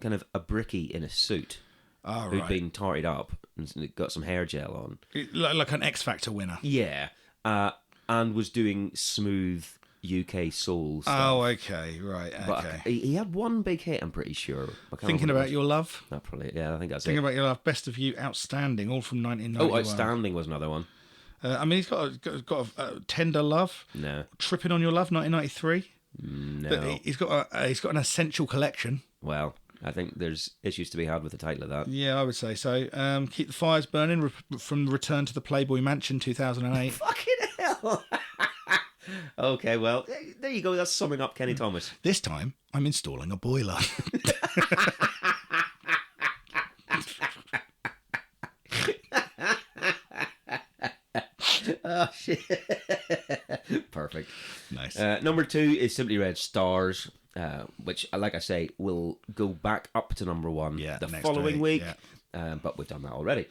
kind of a brickie in a suit. Oh, who'd right. been tarted up and got some hair gel on. Like an X Factor winner. Yeah. And was doing smooth UK soul stuff. Oh, okay. Right. Okay. But he had one big hit, I'm pretty sure. Thinking About Your Love? That probably, yeah, I think that's Thinking About Your Love, Best of You, Outstanding, all from 1991. Oh, Outstanding was another one. He's got a Tender Love. No. Tripping on Your Love, 1993. No. But he's got an essential collection. Well, I think there's issues to be had with the title of that. Yeah, I would say so. Keep the Fires Burning from Return to the Playboy Mansion 2008. Fucking hell. Okay, well, there you go. That's summing up Kenny Thomas. This time, I'm installing a boiler. Oh, shit. Perfect. Nice. Number 2 is Simply Red Stars, which, like I say, will go back up to number 1 the following week. Yeah. But we've done that already.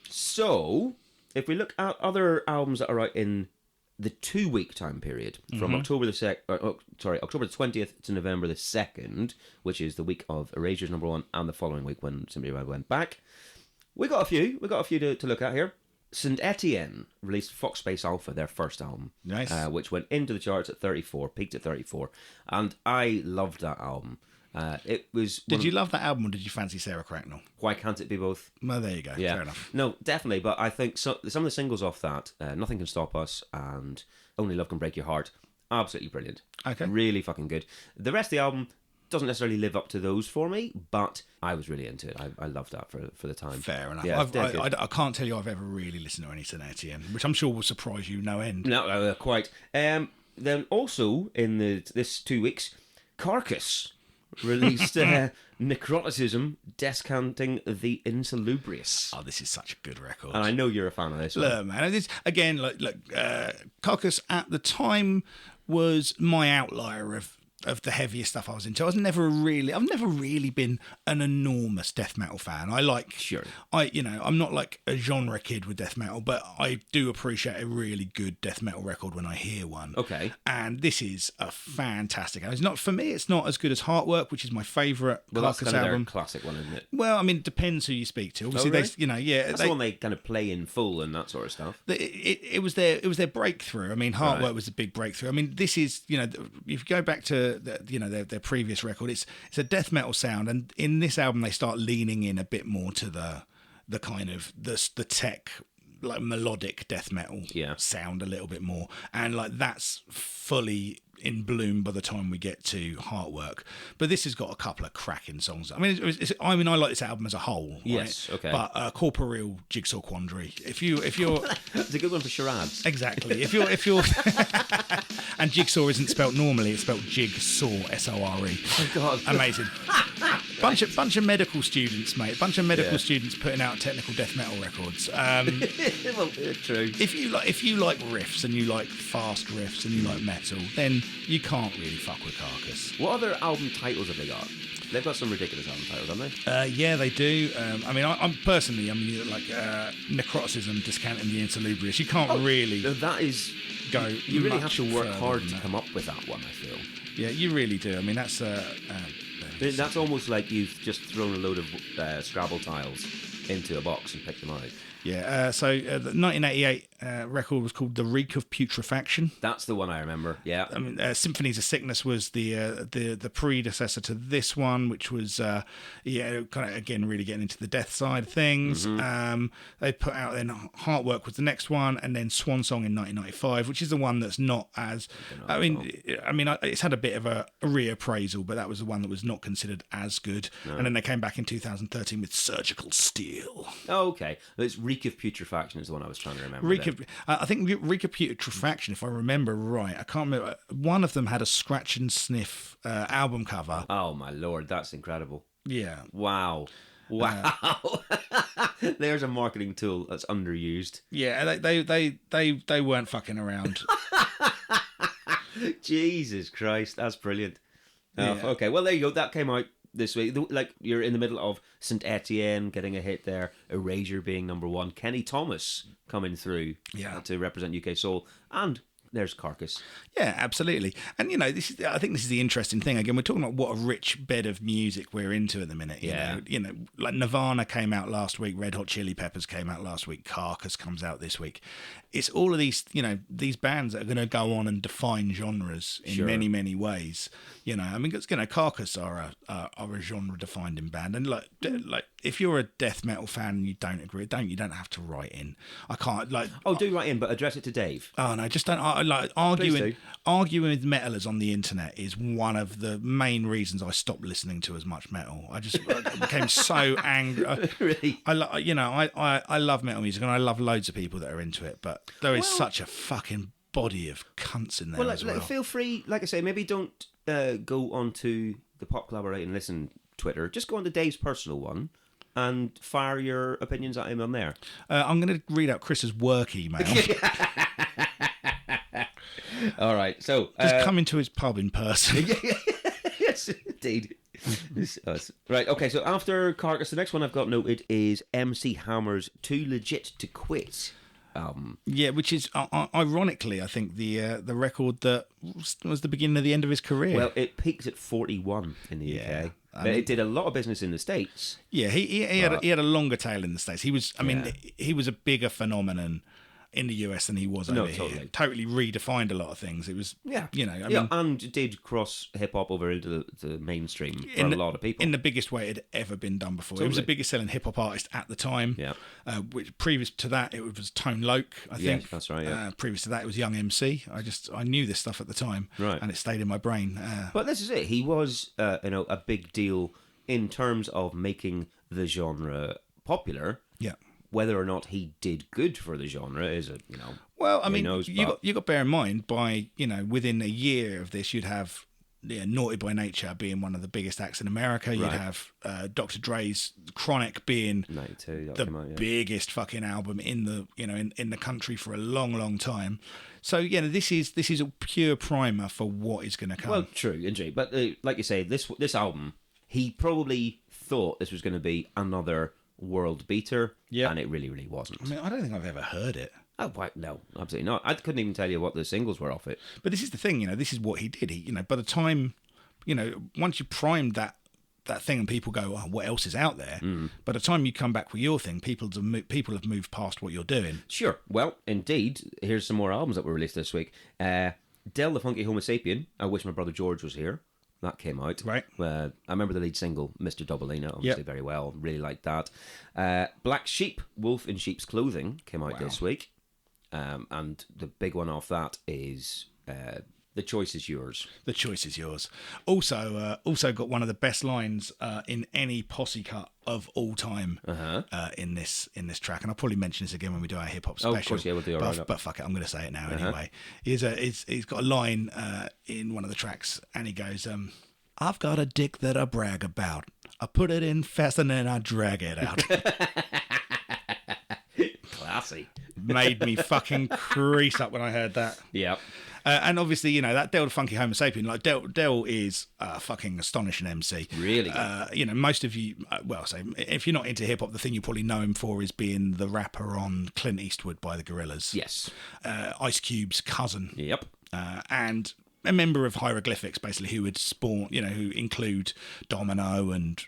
So, if we look at other albums that are out in the 2-week time period, from October the 20th to November the 2nd, which is the week of Erasure's number 1, and the following week when Simply Red went back, we got a few to look at here. St. Etienne released Fox Space Alpha, their first album. Nice. Which went into the charts at 34, peaked at 34. And I loved that album. It was. Did you love that album, or did you fancy Sarah Cracknell? Why can't it be both? Well, there you go. Yeah. Fair enough. No, definitely. But I think some of the singles off that, Nothing Can Stop Us and Only Love Can Break Your Heart, absolutely brilliant. Okay. Really fucking good. The rest of the album doesn't necessarily live up to those for me, but I was really into it. I loved that for the time. Fair enough. Yeah, I can't tell you I've ever really listened to any St. Etienne, which I'm sure will surprise you no end. No, quite. Then also in this 2 weeks, Carcass released Necroticism, Descanting the Insalubrious. Oh, this is such a good record. And I know you're a fan of this one. Look, man, this, again, Carcass at the time was my outlier of of the heavier stuff I was into. I've never really been an enormous death metal fan. I'm not like a genre kid with death metal, but I do appreciate a really good death metal record when I hear one. Okay. And this is a fantastic album. It's not, for me, it's not as good as Heartwork, which is my favourite Carcass that's kind album. of their classic one, isn't it? Well, I mean, it depends who you speak to. Obviously, really? That's the one they kind of play in full and that sort of stuff. It was their breakthrough. I mean, Heartwork was a big breakthrough. I mean, this is, if you go back to their previous record, it's a death metal sound, and in this album they start leaning in a bit more to the kind of the tech, like melodic death metal sound a little bit more, and like that's fully in bloom by the time we get to Heartwork. But this has got a couple of cracking songs. I mean, I like this album as a whole. Yes, right? okay. But Corporeal Jigsaw Quandary. If you're, it's a good one for charades. Exactly. If you're, and Jigsaw isn't spelt normally; it's spelt Jigsaw, S-O-R-E. Oh God! Amazing. Bunch of medical students, mate. Bunch of medical students putting out technical death metal records. Well, true. If you like riffs and you like fast riffs and you like metal, then you can't really fuck with Carcass. What other album titles have they got? They've got some ridiculous album titles, haven't they? Yeah, they do. I mean, I'm personally, like Necroticism, Descanting the Interlubrious. You can't really. That is. Go. You really have to work hard to come up with that one, I feel. Yeah, you really do. I mean, that's. That's almost like you've just thrown a load of Scrabble tiles into a box and picked them out. Yeah, so the 1988 record was called The Reek of Putrefaction. That's the one I remember, yeah. I mean, Symphonies of Sickness was the predecessor to this one, which was, kind of, again, really getting into the death side of things. Mm-hmm. They put out then Heartwork was the next one, and then Swan Song in 1995, which is the one that's not as... I mean, it's had a bit of a reappraisal, but that was the one that was not considered as good. No. And then they came back in 2013 with Surgical Steel. Oh, okay. It's Reek of Putrefaction is the one I was trying to remember. I think Reek of Putrefaction, if I remember right, I can't remember. One of them had a scratch and sniff album cover. Oh my lord, that's incredible! Yeah. Wow. There's a marketing tool that's underused. Yeah, they weren't fucking around. Jesus Christ, that's brilliant. Yeah. Okay, well there you go. That came out this week. Like, you're in the middle of St. Etienne getting a hit there, Erasure being number one, Kenny Thomas coming through to represent UK Soul, and there's Carcass. Yeah, absolutely. And, I think this is the interesting thing. Again, we're talking about what a rich bed of music we're into at the minute. You know, like Nirvana came out last week, Red Hot Chili Peppers came out last week, Carcass comes out this week. It's all of these, these bands that are going to go on and define genres in many, many ways. I mean, Carcass are a genre-defining band, and like if you're a death metal fan and you don't agree, you don't have to write in. I can't do write in, but address it to Dave. Oh no, just don't. Arguing with metalers on the internet is one of the main reasons I stopped listening to as much metal. I became so angry. Really? I love metal music and I love loads of people that are into it, but there is such a fucking body of cunts in there as well. Feel free, like I say, maybe don't go onto the Pop Collaborate and Listen Twitter. Just go on to Dave's personal one and fire your opinions at him on there. I'm going to read out Chris's work email. All right, so just come into his pub in person. Yes, indeed. Right, okay, so after Carcass, the next one I've got noted is MC Hammer's Too Legit to Quit. Yeah, which is ironically, I think the record that was the beginning of the end of his career. Well, it peaked at 41 in the UK. It did a lot of business in the States. Yeah, he had a longer tail in the States. He was, he was a bigger phenomenon in the US than he was over here. Totally redefined a lot of things. It was, and did cross hip hop over into the mainstream for a lot of people in the biggest way it had ever been done before. Totally. He was the biggest selling hip hop artist at the time. Yeah. Which previous to that it was Tone Loc, I think. Yeah, that's right. Yeah. Previous to that it was Young MC. I knew this stuff at the time, right, and it stayed in my brain. But this is it. He was a big deal in terms of making the genre popular. Yeah. Whether or not he did good for the genre is Well, I mean, you got to bear in mind, by within a year of this, you'd have Naughty by Nature being one of the biggest acts in America. You'd have Dr. Dre's Chronic being 92, the biggest fucking album in the in the country for a long time. So this is a pure primer for what is going to come. Well, true, indeed. But like you say, this album, he probably thought this was going to be another world beater, and it really wasn't. I mean, I don't think I've ever heard it. Oh, no, absolutely not. I couldn't even tell you what the singles were off it. But this is the thing, this is what he did. He, by the time, once you primed that thing and people go, oh, what else is out there? By the time you come back with your thing, people have moved past what you're doing. Sure. Well, indeed, here's some more albums that were released this week. Del the Funky Homo Sapien, I Wish My Brother George Was Here. That came out. Right. I remember the lead single, Mr. Doubleina, obviously very well. Really liked that. Black Sheep, Wolf in Sheep's Clothing, came out this week. And the big one off that is The Choice Is Yours. The Choice Is Yours. Also got one of the best lines in any posse cut of all time in this track. And I'll probably mention this again when we do our hip hop special. Oh, of course, yeah, we'll do it. But fuck it, I'm going to say it now anyway. He's got a line in one of the tracks, and he goes, "I've got a dick that I brag about. I put it in fast and then I drag it out." Classy. Made me fucking crease up when I heard that. Yep. And obviously, that Del the Funky Homo Sapien, like Del is a fucking astonishing MC. Really good. Most of you, if you're not into hip hop, the thing you probably know him for is being the rapper on Clint Eastwood by the Gorillaz. Yes. Ice Cube's cousin. Yep. And a member of Hieroglyphics, basically, who would spawn, who include Domino and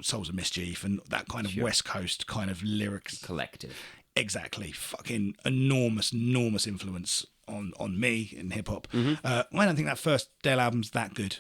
Souls of Mischief and that kind of West Coast kind of lyrics. Collective. Exactly. Fucking enormous influence on me in hip hop. I don't think that first Del album's that good.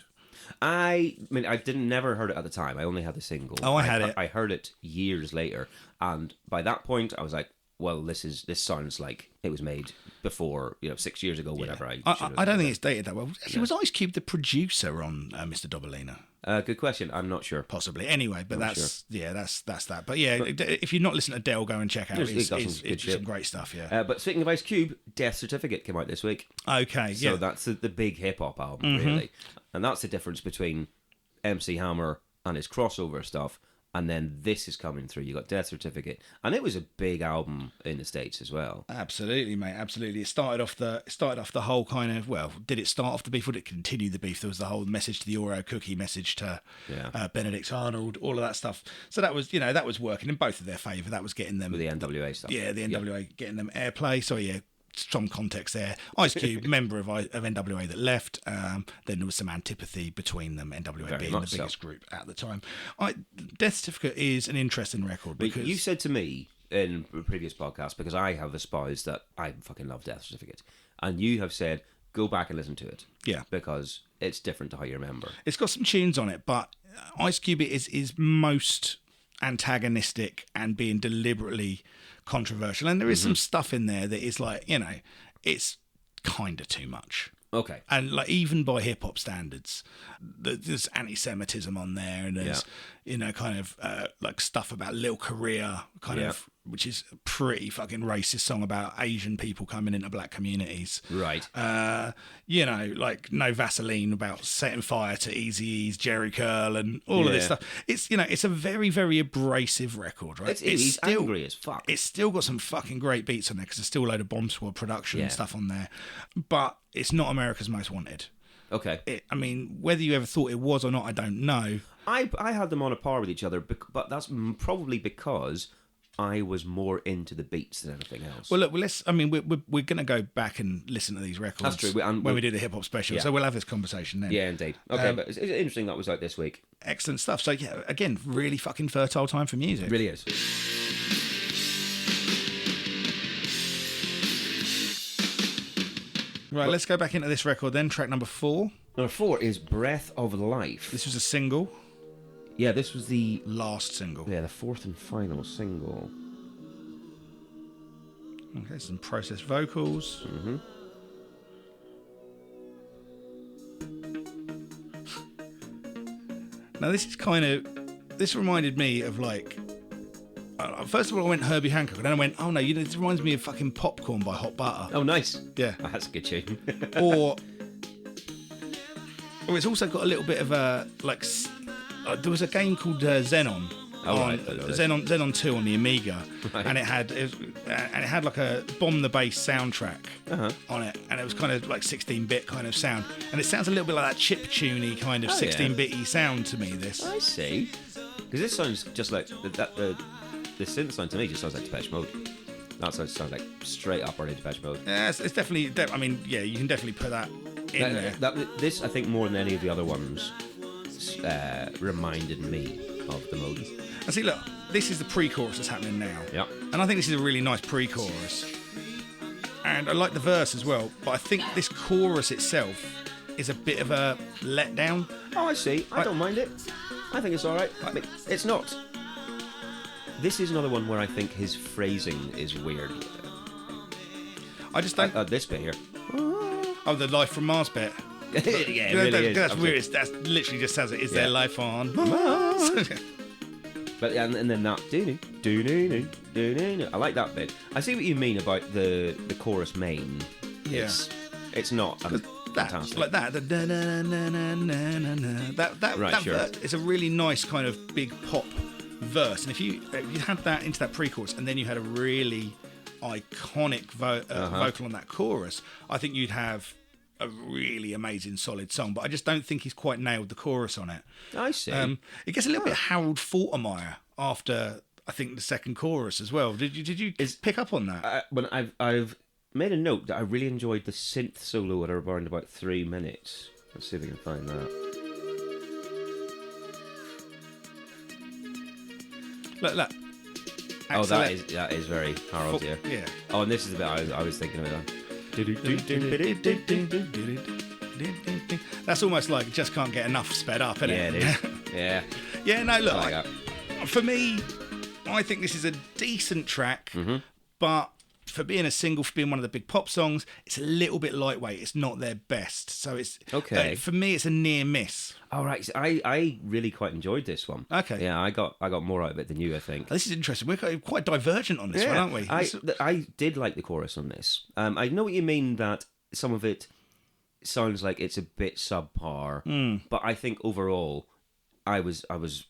I mean, I never heard it at the time. I only had the single. Oh, I had it. I heard it years later, and by that point, I was like, well, this sounds like it was made before, 6 years ago, whatever. I don't think it's dated that well. Actually, was Ice Cube the producer on Mr. Doubleina? Good question. I'm not sure. Possibly. Anyway, but that's that. But if you're not listening to Del, go and check out. It's some great stuff. Yeah. But speaking of Ice Cube, Death Certificate came out this week. Okay. So that's the big hip hop album, really, and that's the difference between MC Hammer and his crossover stuff. And then this is coming through. You got Death Certificate, and it was a big album in the States as well. Absolutely, mate. Absolutely. It started off the whole kind of, well, did it start off the beef or did it continue the beef? There was the whole message to the Oreo cookie, message to Benedict Arnold, all of that stuff. So that was working in both of their favour. That was getting them with the NWA stuff. Yeah, the NWA getting them airplay. So some context there. Ice Cube, member of NWA that left. Then there was some antipathy between them, NWA being the biggest group at the time. Death Certificate is an interesting record because you said to me in a previous podcast, because I have espoused that I fucking love Death Certificate, and you have said go back and listen to it. Yeah, because it's different to how you remember. It's got some tunes on it, but Ice Cube is most antagonistic and being deliberately controversial, and there is some stuff in there that is like, it's kind of too much. Okay. And like even by hip hop standards, there's anti-Semitism on there, and there's kind of like stuff about Lil Korea, which is a pretty fucking racist song about Asian people coming into black communities. Right. Like No Vaseline about setting fire to Eazy-E's Jerry Curl and all of this stuff. It's it's a very, very abrasive record, right? It's still angry as fuck. It's still got some fucking great beats on there because there's still a load of Bomb Squad production and stuff on there, but it's not America's Most Wanted. Okay. Whether you ever thought it was or not, I don't know. I had them on a par with each other, but that's probably because I was more into the beats than anything else. Well, look, we're going to go back and listen to these records. That's true. When we do the hip hop special, so we'll have this conversation then. Yeah, indeed. Okay, but it's interesting that was out this week. Excellent stuff. So yeah, again, really fucking fertile time for music. It really is. Right, let's go back into this record then. Track number 4. Number 4 is Breath of Life. This was a single. Yeah, this was the last single. Yeah, the fourth and final single. Okay, some processed vocals. Now this reminded me of like, first of all I went Herbie Hancock, and then I went, oh no, this reminds me of fucking Popcorn by Hot Butter. Oh nice. Yeah. Oh, that's a good tune. Oh, it's also got a little bit of a there was a game called Xenon. Xenon 2 on the Amiga, right. and it had like a Bomb the Bass soundtrack on it, and it was kind of like 16-bit kind of sound, and it sounds a little bit like that chiptune-y kind of 16-bit-y sound to me. This I see, because this sounds just like the synth sound to me just sounds like Depeche Mode. That sounds like straight up early Depeche Mode. Yeah, it's definitely. I mean, yeah, you can definitely put that in there. This, I think, more than any of the other ones, reminded me of the Mode. And see, look, this is the pre-chorus that's happening now. Yeah. And I think this is a really nice pre-chorus. And I like the verse as well, but I think this chorus itself is a bit of a letdown. Oh, I see. I don't mind it. I think it's all right. I mean, it's not. This is another one where I think his phrasing is weird. I just don't. This bit here. Oh, the Life from Mars bit. Yeah, it really is. That's weird. That's literally just says it. Is there life on Mars? But and then that I like that bit. I see what you mean about the chorus main. Yeah, it's not fantastic. Like that. That sure. It's a really nice kind of big pop verse, and if you had that into that pre-chorus, and then you had a really iconic vocal on that chorus, I think you'd have a really amazing solid song. But I just don't think he's quite nailed the chorus on it. I see. It gets a little bit Harold Faltermeyer after I think the second chorus as well. Did you pick up on that? When I've made a note that I really enjoyed the synth solo at around about 3 minutes. Let's see if we can find that. Look. Oh, that is very Harold here. Yeah. Oh, and this is the bit I was thinking about. That's almost like just can't get enough sped up, isn't it? Yeah, it is. Yeah. Yeah, no, look. I like for me, I think this is a decent track, but for being a single, for being one of the big pop songs, it's a little bit lightweight. It's not their best. So it's okay. For me, it's a near miss. All right, so I really quite enjoyed this one. Okay, yeah, I got more out of it than you, I think. This is interesting. We're quite divergent on this one, aren't we? I did like the chorus on this. I know what you mean that some of it sounds like it's a bit subpar, but I think overall, I was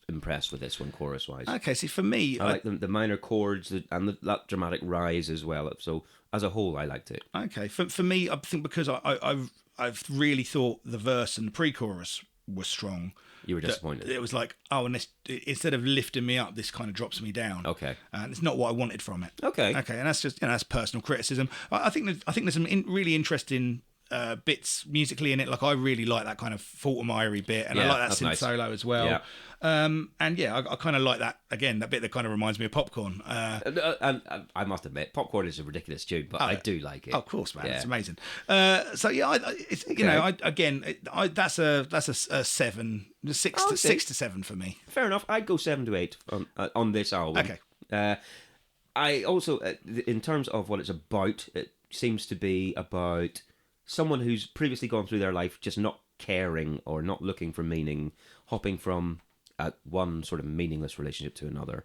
impressed with this one chorus wise. Okay, see, for me, I like the minor chords and that dramatic rise as well. So as a whole, I liked it. Okay, for me, I think because I've really thought the verse and the pre-chorus were strong. You were disappointed. It was like, oh, and instead of lifting me up, this kind of drops me down. Okay, and it's not what I wanted from it. Okay, and that's just that's personal criticism. I think there's some really interesting bits musically in it. Like I really like that kind of Faltermeyer bit, and I like that synth solo as well. Yeah. I kind of like that again. That bit that kind of reminds me of Popcorn. And I must admit, Popcorn is a ridiculous tune, but I do like it. Oh, of course, man, it's amazing. That's a 7, 6 to 7 for me. Fair enough. I'd go 7 to 8 on this album. Okay. I also, in terms of what it's about, it seems to be about someone who's previously gone through their life just not caring or not looking for meaning, hopping from one sort of meaningless relationship to another,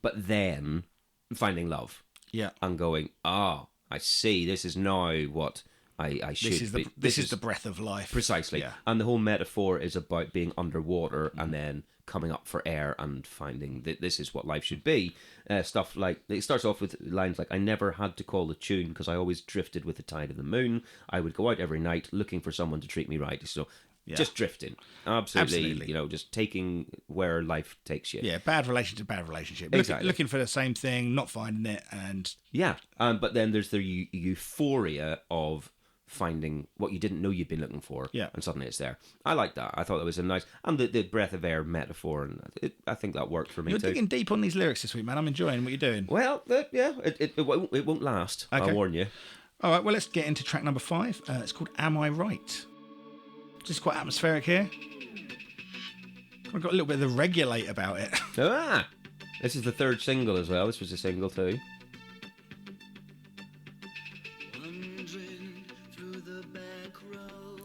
but then finding love. Yeah. And going, I see, this is now what I should be. This is the breath of life. Precisely. Yeah. And the whole metaphor is about being underwater and then coming up for air and finding that this is what life should be. Stuff like, it starts off with lines like, I never had to call the tune because I always drifted with the tide of the moon. I would go out every night looking for someone to treat me right. So just drifting. Absolutely. Just taking where life takes you. Yeah, bad relationship. Exactly. Looking for the same thing, not finding it. And but then there's the euphoria of finding what you didn't know you'd been looking for, and suddenly it's there. I like that. I thought that was a nice, and the breath of air metaphor, and I think that worked for me. You're digging deep on these lyrics this week, man. I'm enjoying what you're doing. Well, it won't last. Okay. I'll warn you. All right, well, let's get into track number 5. It's called Am I Right? This is quite atmospheric here. I've got a little bit of the Regulate about it. This is the 3rd single as well. This was a single too.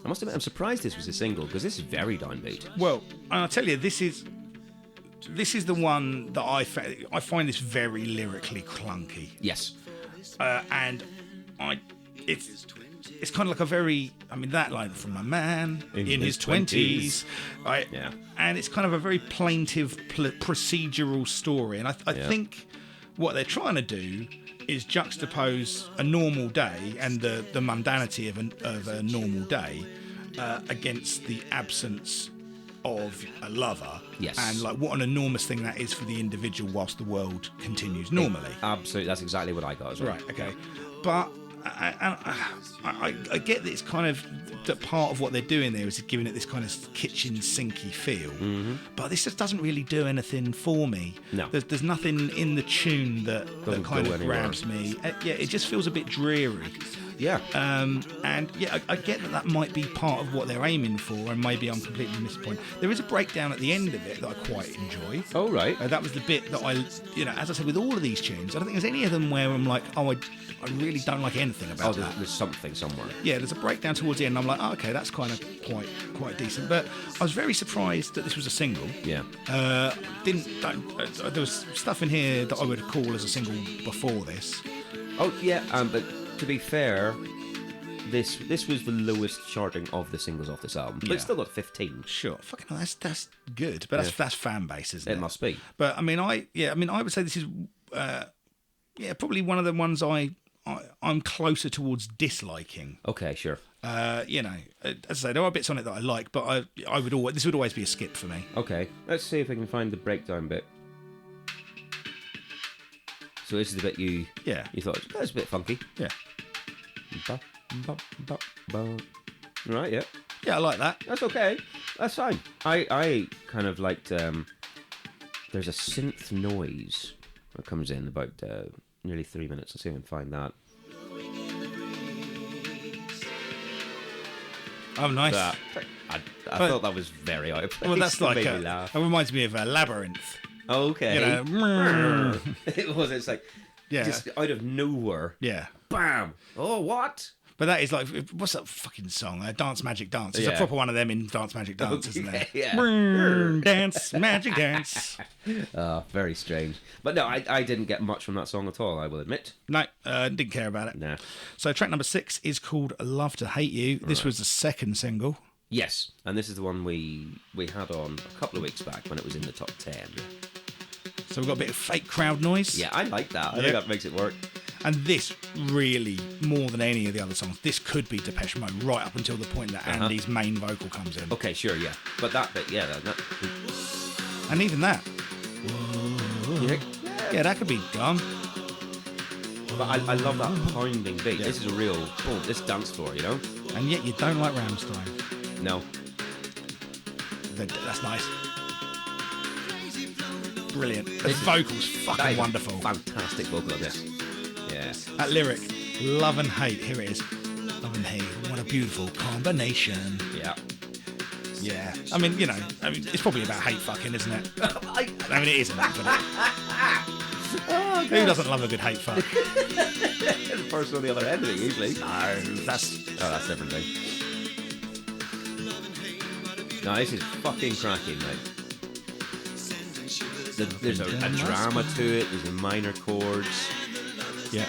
I must admit, I'm surprised this was a single because this is very downbeat. Well, I'll tell you, this is the one that I find this very lyrically clunky. Yes, and it's kind of like a very, that line from a man in his 20s, right? Yeah. And it's kind of a very plaintive procedural story. And I think what they're trying to do is juxtapose a normal day and the mundanity of a normal day against the absence of a lover. Yes. And like what an enormous thing that is for the individual whilst the world continues normally. Absolutely, that's exactly what I got as well. Right, okay. But I get that it's kind of that part of what they're doing there is giving it this kind of kitchen sinky feel. Mm-hmm. But this just doesn't really do anything for me. No. There's nothing in the tune that kind of grabs me. It just feels a bit dreary. Yeah. I get that might be part of what they're aiming for, and maybe I'm completely disappointed. There is a breakdown at the end of it that I quite enjoy. Oh, right. That was the bit that as I said, with all of these tunes, I don't think there's any of them where I'm like, I really don't like anything about that. There's something somewhere. Yeah, there's a breakdown towards the end, and I'm like, oh, okay, that's kind of quite decent. But I was very surprised that this was a single. Yeah. There was stuff in here that I would call as a single before this. Oh, yeah, but to be fair, this was the lowest charting of the singles off this album, but it's still got 15. Sure, fucking hell, that's good, but that's fan base, isn't it? It must be. But I would say this is probably one of the ones I'm closer towards disliking. Okay, sure. As I say, there are bits on it that I like, but this would always be a skip for me. Okay, let's see if I can find the breakdown bit. So this is the bit you thought that's a bit funky. Yeah. Right, yeah. Yeah, I like that. That's okay. That's fine. I kind of liked. There's a synth noise that comes in about nearly 3 minutes. Let's see if I can find that. Oh, nice. I thought that was very out of place. Well, that's like it reminds me of Labyrinth. Okay. It was. It's like just out of nowhere. Yeah. Bam. Oh, what? But that is like, what's that fucking song? Dance Magic Dance. There's a proper one of them in Dance Magic Dance, isn't there? Yeah. Dance Magic Dance. Very strange. But no, I didn't get much from that song at all, I will admit. No, didn't care about it. Nah. So track number 6 is called Love to Hate You. This was the second single. Yes, and this is the one we had on a couple of weeks back when it was in the top 10. So we've got a bit of fake crowd noise. Yeah, I like that. I think that makes it work. And this really, more than any of the other songs, this could be Depeche Mode right up until the point that Andy's main vocal comes in. Okay, sure, yeah. But that bit, yeah. And even that. Yeah, that could be gone. But I love that pounding beat. Yeah. This is a real, this dance floor, you know? And yet you don't like Rammstein. No. That's nice. Brilliant. The vocal's fucking wonderful. Fantastic vocal on this. Yeah. That lyric, love and hate. Here it is. Love and hate. What a beautiful combination. Yeah. Yeah. It's probably about hate fucking, isn't it? It isn't. But who doesn't love a good hate fuck? The person on the other end of it, usually. No, that's a different thing. No, this is fucking cracking, mate. There's a drama to it. There's minor chords. Yeah.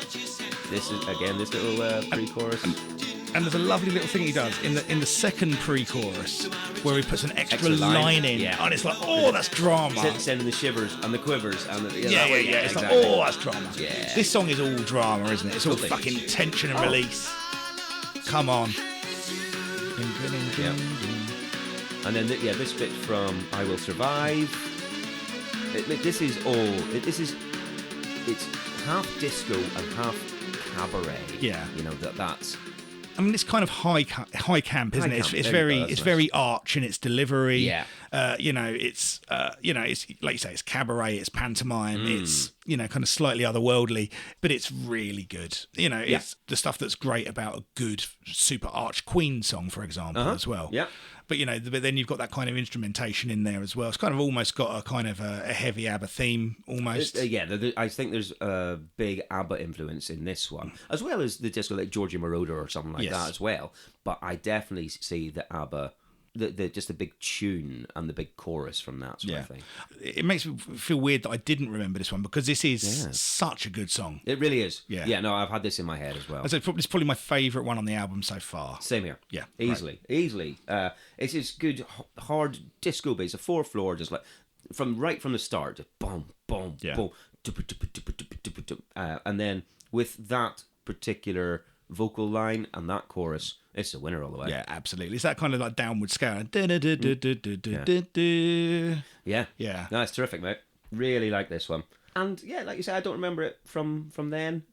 This is again this little pre-chorus. And there's a lovely little thing he does in the second pre-chorus where he puts an extra line in, and it's like, that's drama. Sending the shivers and the quivers and the It's exactly. like, that's drama. Yeah. This song is all drama, isn't it? It's all fucking tension and release. Come on. Yeah. And then this bit from I Will Survive. It's half disco and half cabaret. Yeah. That's. It's kind of high camp, isn't it? It's very arch in its delivery. Yeah. It's like you say, it's cabaret, it's pantomime, it's kind of slightly otherworldly, but it's really good. It's the stuff that's great about a good super arch Queen song, for example, as well. Yeah. But but then you've got that kind of instrumentation in there as well. It's kind of almost got a kind of a heavy ABBA theme, almost. I think there's a big ABBA influence in this one, as well as the disco like Georgia Moroder or something like that as well. But I definitely see the ABBA just the big tune and the big chorus from that sort of thing. It makes me feel weird that I didn't remember this one because this is such a good song. It really is. Yeah. Yeah, no, I've had this in my head as well. So it's probably my favourite one on the album so far. Same here. Yeah. Easily. It's this good, hard disco bass, a 4/4, just like, from the start, just boom, boom, boom, and then with that particular vocal line and that chorus, it's a winner all the way. Yeah, absolutely. It's that kind of like downward scale. Yeah. No, it's terrific, mate. Really like this one. And yeah, like you said, I don't remember it from then.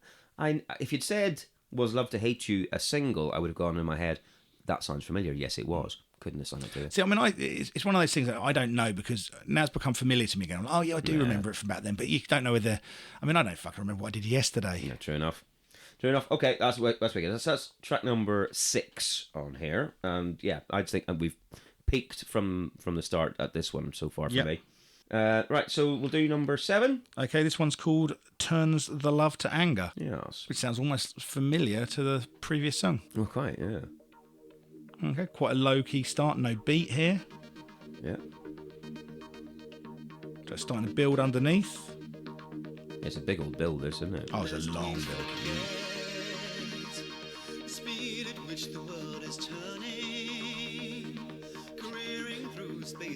If you'd said "Was Love to Hate You" a single, I would have gone in my head, that sounds familiar. Yes, it was. Couldn't have sung it to you. See, I mean, it's one of those things that I don't know because now it's become familiar to me again. I'm like, oh yeah, I do remember it from back then, but you don't know whether. I mean, I don't fucking remember what I did yesterday. Yeah, true enough. Okay, that's track number 6 on here, and yeah, I'd think we've peaked from the start at this one so far for me. Right, so we'll do number 7. Okay, this one's called "Turns the Love to Anger." Yes, which sounds almost familiar to the previous song. Oh, quite, yeah. Okay, quite a low key start, no beat here. Yeah, just starting to build underneath. It's a big old build, this, isn't it? Oh, it's a long build.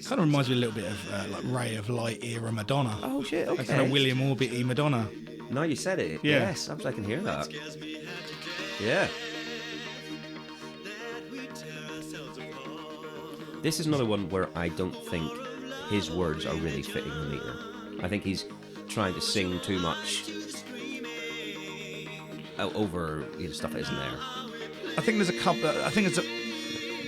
Kind of reminds me a little bit of like Ray of Light era Madonna. Oh shit! Okay. That kind of William Orbit-y Madonna. Now you said it. Yeah. Yes, I can hear that. Yeah. This is another one where I don't think his words are really fitting the meter. I think he's trying to sing too much over stuff that isn't there. I think there's a couple. I think it's a.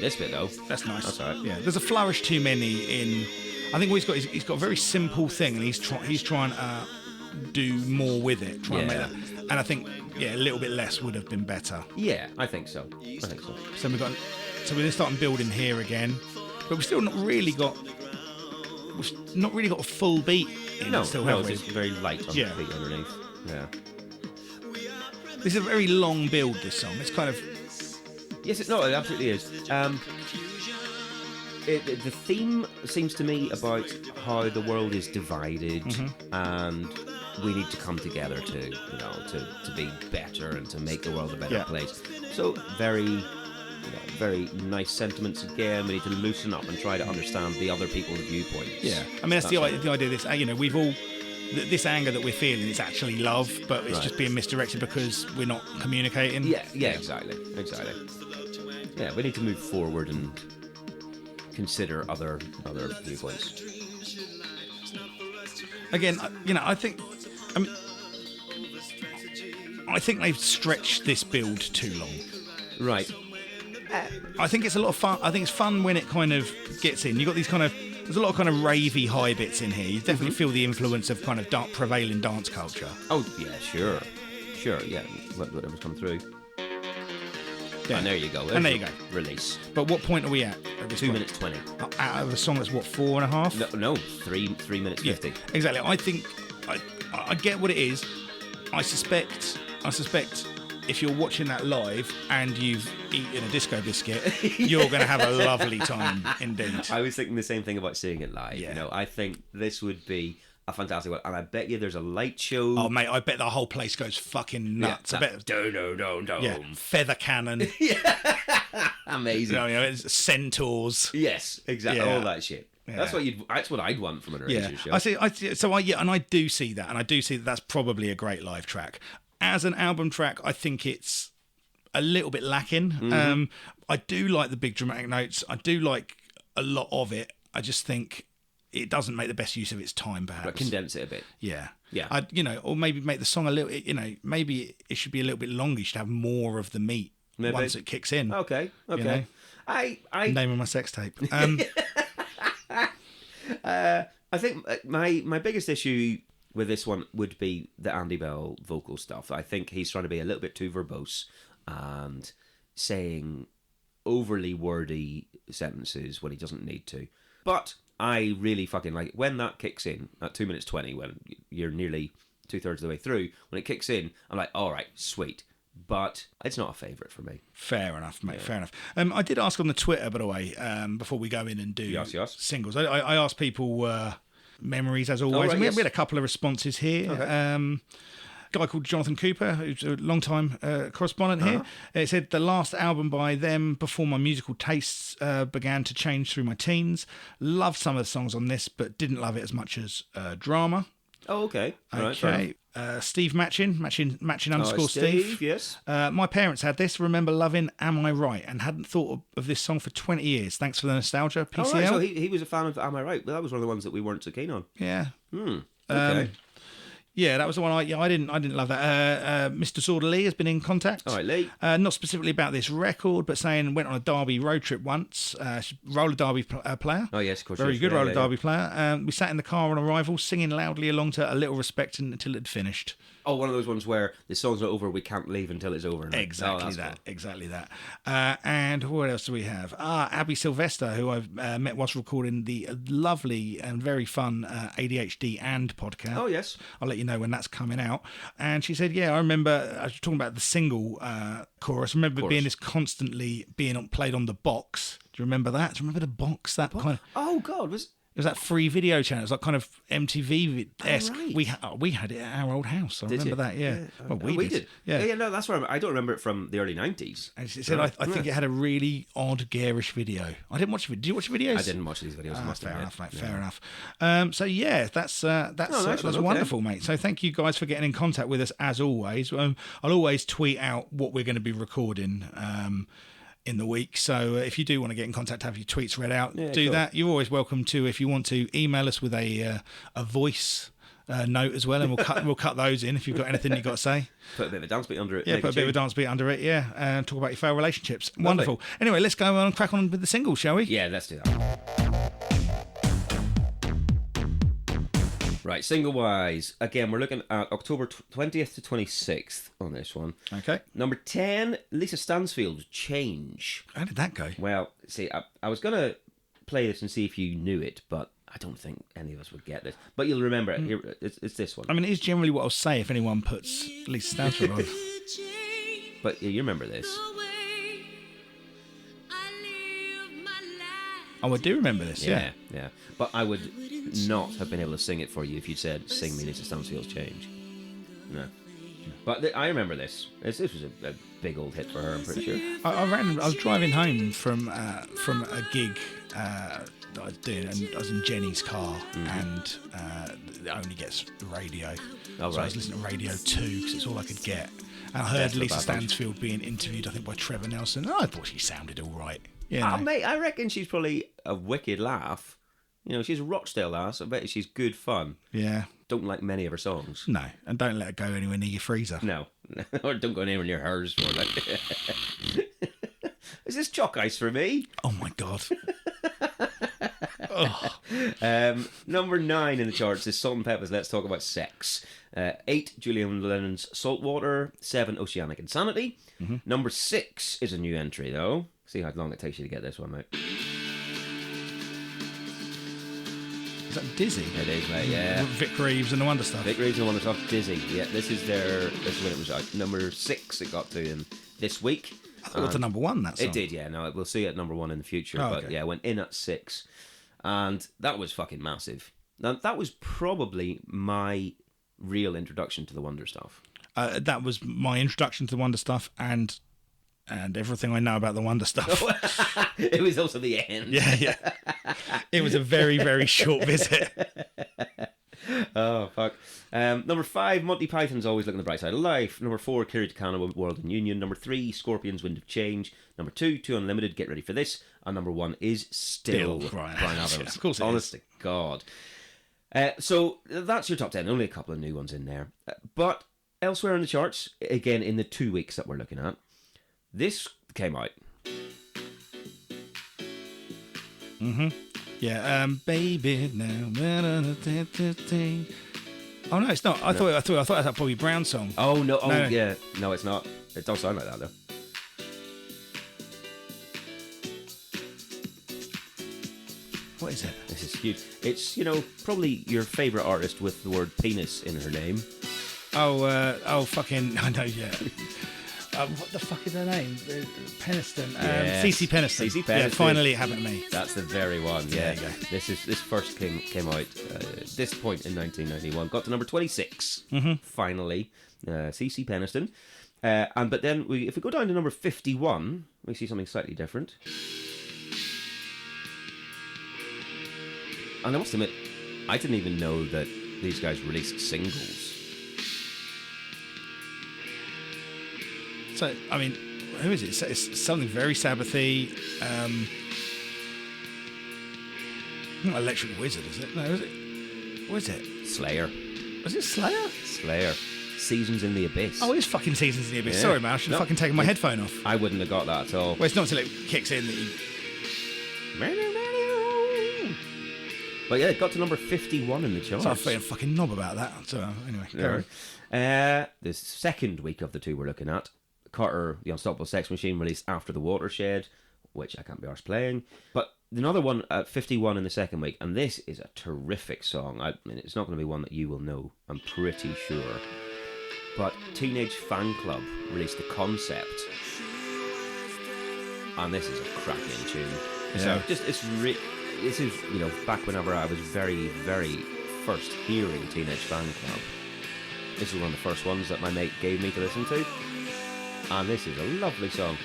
This bit though, that's nice. That's all right. Yeah, there's a flourish too many in. I think what he's got a very simple thing, and he's trying to do more with it. To make that. And I think a little bit less would have been better. Yeah, I think so. So we're starting building here again, but we've still not really got a full beat. It's just very light on the beat underneath. Yeah. This is a very long build. This song. It's kind of. Yes, it absolutely is. The theme seems to me about how the world is divided, and we need to come together to be better and to make the world a better place. So very nice sentiments again. We need to loosen up and try to understand the other people's viewpoints. Yeah, I mean that's the idea of this. We've all. This anger that we're feeling is actually love, but it's just being misdirected because we're not communicating. Yeah, exactly. Yeah, we need to move forward and consider other viewpoints. Again, I think they've stretched this build too long. Right. I think it's a lot of fun. I think it's fun when it kind of gets in. You've got these kind of. There's a lot of kind of ravey high bits in here. You definitely feel the influence of kind of prevailing dance culture. Oh yeah, sure, yeah. Whatever's come through. Yeah. And there you go. There you go. Release. But what point are we at? 2 minutes 20. Out of a song that's what, 4.5? No, 3 minutes 50. Exactly. I think I get what it is. I suspect if you're watching that live and you've eaten a disco biscuit, you're going to have a lovely time indeed. I was thinking the same thing about seeing it live. Yeah. I think this would be a fantastic one, and I bet you there's a light show. Oh mate, I bet the whole place goes fucking nuts. Yeah, I bet feather cannon. Yeah, amazing. It's centaurs. Yes, exactly. All that shit. Yeah. That's what I'd want from an Erasure show. I do see that, and I do see that's probably a great live track. As an album track, I think it's a little bit lacking. I do like the big dramatic notes. I do like a lot of it. I just think it doesn't make the best use of its time, perhaps. But condense it a bit. Yeah. Yeah. Or maybe make the song a little, maybe it should be a little bit longer. You should have more of the meat once it kicks in. Okay. I name of my sex tape. I think my biggest issue with this one would be the Andy Bell vocal stuff. I think he's trying to be a little bit too verbose and saying overly wordy sentences when he doesn't need to. But I really fucking like it. When that kicks in at 2 minutes 20, when you're nearly 2/3 of the way through, when it kicks in, I'm like, all right, sweet. but it's not a favourite for me. Fair enough, mate. Yeah. Fair enough. I did ask on the Twitter, by the way, before we go in and do singles. I asked people memories, as always. We had a couple of responses here. Okay. Guy called Jonathan Cooper, who's a long-time correspondent here. It said, the last album by them before my musical tastes began to change through my teens. Loved some of the songs on this, but didn't love it as much as Drama. Oh, okay. Okay. Steve Matchin underscore Steve. Yes. My parents had this. Remember loving Am I Right? And hadn't thought of this song for 20 years. Thanks for the nostalgia, PCL. Oh, right. So he was a fan of Am I Right? Well, that was one of the ones that we weren't so keen on. Yeah. Okay. Yeah, that was the one I didn't love that. Mr. Sorder Lee has been in contact. All right, Lee. Not specifically about this record, but saying went on a Derby road trip once. Roller Derby player. Oh, yes, of course. Very good roller Derby player. We sat in the car on arrival, singing loudly along to A Little Respect until it had finished. Oh, one of those ones where the song's not over, we can't leave until it's over. Exactly that. And what else do we have? Abby Sylvester, who I've met whilst recording the lovely and very fun ADHD and podcast. Oh, yes. I'll let you know when that's coming out. And she said, I remember, I was talking about the single chorus. I remember being this constantly being played on the box. Do you remember that? Do you remember the box? That kind of. Oh, God. It was that free video channel. It was like kind of MTV-esque. Oh, right. We had it at our old house. I remember that, yeah. Well, we did. Yeah, no, that's where I don't remember it from the early 90s. And she said, I think it had a really odd, garish video. I didn't watch it. Did you watch the videos? I didn't watch these videos. Fair enough, mate. Fair enough. That's wonderful, mate. So thank you guys for getting in contact with us, as always. I'll always tweet out what we're going to be recording in the week, so if you do want to get in contact, have your tweets read out, do that. You're always welcome to, if you want to, email us with a voice note as well, and we'll cut those in if you've got anything you've got to say. Put a bit of a dance beat under it. Yeah, put a bit of a dance beat under it, and talk about your failed relationships. Lovely. Wonderful. Anyway, let's go on and crack on with the single, shall we? Yeah, let's do that. Right, single-wise, again, we're looking at October 20th to 26th on this one. Okay. Number 10, Lisa Stansfield's Change. How did that go? Well, see, I was going to play this and see if you knew it, but I don't think any of us would get this. But you'll remember it. Here, it's this one. I mean, it is generally what I'll say if anyone puts Lisa Stansfield on. But you remember this. Oh, I do remember this, yeah. Yeah. But I would not have been able to sing it for you if you'd said, sing me Lisa Stansfield's Change. No. But I remember this. This was a big old hit for her, I'm pretty sure. I was driving home from a gig that I was doing, and I was in Jenny's car, and it only gets radio. Oh, so I was listening to Radio 2 because it's all I could get. And I heard Lisa Stansfield being interviewed, I think, by Trevor Nelson. I thought she sounded all right. Yeah, mate, I reckon she's probably a wicked laugh. You know, she's a Rochdale lass. I bet she's good fun. Yeah. Don't like many of her songs. No, and don't let her go anywhere near your freezer. No. Or don't go anywhere near hers. For like. Is this chalk ice for me? Oh, my God. Number 9 in the charts is Salt and Pepper's Let's Talk About Sex. 8, Julian Lennon's Saltwater. 7, Oceanic Insanity. Mm-hmm. Number 6 is a new entry, though. See how long it takes you to get this one, mate. Is that Dizzy? It is, mate, yeah. Vic Reeves and the Wonder Stuff. Vic Reeves and the Wonder Stuff, Dizzy. Yeah, this is when it was out. Number 6 it got to in this week. I thought it was the number 1, that song. It did, yeah. No, we'll see it at number 1 in the future. Oh, but okay. yeah, it went in at 6. And that was fucking massive. Now, that was probably my real introduction to the Wonder Stuff. That was my introduction to the Wonder Stuff and everything I know about the Wonder Stuff. It was also the end. Yeah. It was a very, very short visit. Oh, fuck. Number 5, Monty Python's Always Look on the Bright Side of Life. Number 4, Kiri Takano, World in Union. Number 3, Scorpions, Wind of Change. Number 2, Two Unlimited, Get Ready for This. And number 1 is Still Brian Adams. Yeah, of course it Honest to God. So that's your top 10. Only a couple of new ones in there. But elsewhere in the charts, again, in the 2 weeks that we're looking at, this came out. Mm-hmm. Yeah, baby now. Oh no, it's not. I thought that was a Bobby Brown song. Oh no! Oh no. Yeah, no, it's not. It don't sound like that though. What is it? This is huge. It's probably your favourite artist with the word penis in her name. Oh, fucking! I know, yeah. what the fuck is her name? Peniston. Yes. CC Peniston. CC Peniston. Yeah, finally it happened to me. That's the very one. Yeah. There you go. This first came out this point in 1991. Got to number 26. Finally, CC Peniston. But then if we go down to number 51, we see something slightly different. And I must admit, I didn't even know that these guys released singles. So, I mean, who is it? It's something very Sabbathy. Not Electric Wizard, is it? No, is it? What is it? Slayer. Was it Slayer? Slayer. Seasons in the Abyss. Oh, it is fucking Seasons in the Abyss. Yeah. Sorry, man. I should have fucking taken my headphone off. I wouldn't have got that at all. Well, it's not until it kicks in that you... But yeah, it got to number 51 in the charts. So I feel a fucking knob about that. So anyway, go on. The second week of the two we're looking at, Carter, the Unstoppable Sex Machine, released After the Watershed, which I can't be arsed playing. But another one at 51 in the second week, and this is a terrific song. I mean, it's not going to be one that you will know, I'm pretty sure. But Teenage Fanclub released The Concept, and this is a cracking tune. Yeah. So this is, you know, back whenever I was very, very first hearing Teenage Fanclub. This is one of the first ones that my mate gave me to listen to. And this is a lovely song.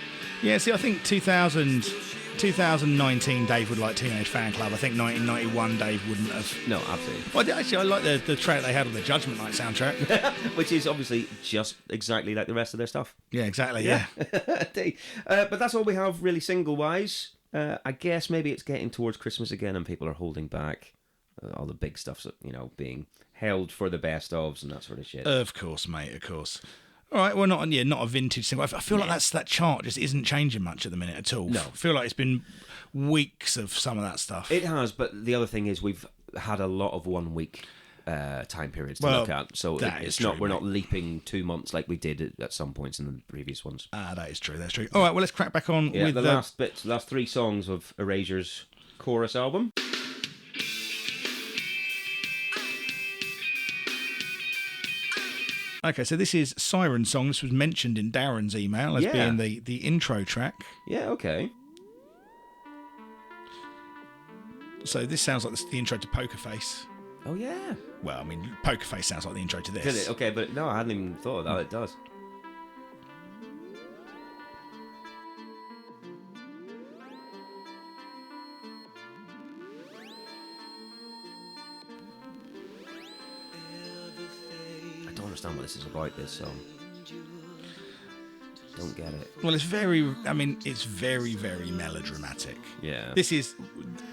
Yeah, see, I think 2019 Dave would like Teenage Fanclub. I think 1991 Dave wouldn't have. No, absolutely. Well, actually, I like the track they had on the Judgment Night soundtrack. Which is obviously just exactly like the rest of their stuff. Yeah, exactly, yeah. But that's all we have really single-wise. I guess maybe it's getting towards Christmas again and people are holding back all the big stuff, you know, being held for the best-ofs and that sort of shit. Of course, mate, of course. All right, well, not a vintage single. I feel like that chart just isn't changing much at the minute at all. No. I feel like it's been weeks of some of that stuff. It has, but the other thing is we've had a lot of 1 week time periods to look at, so we're not leaping 2 months like we did at some points in the previous ones. That is true. That's true. All right, well, let's crack back on with the last three songs of Erasure's chorus album. Okay, so this is Siren Song. This was mentioned in Darren's email as being the intro track. Yeah, okay. So this sounds like the intro to Poker Face. Oh, yeah. Well, I mean, Poker Face sounds like the intro to this. Did it? Okay, but no, I hadn't even thought of that. It does. I don't understand what this is about, this song. Don't get it. Well, it's very very melodramatic. Yeah. This is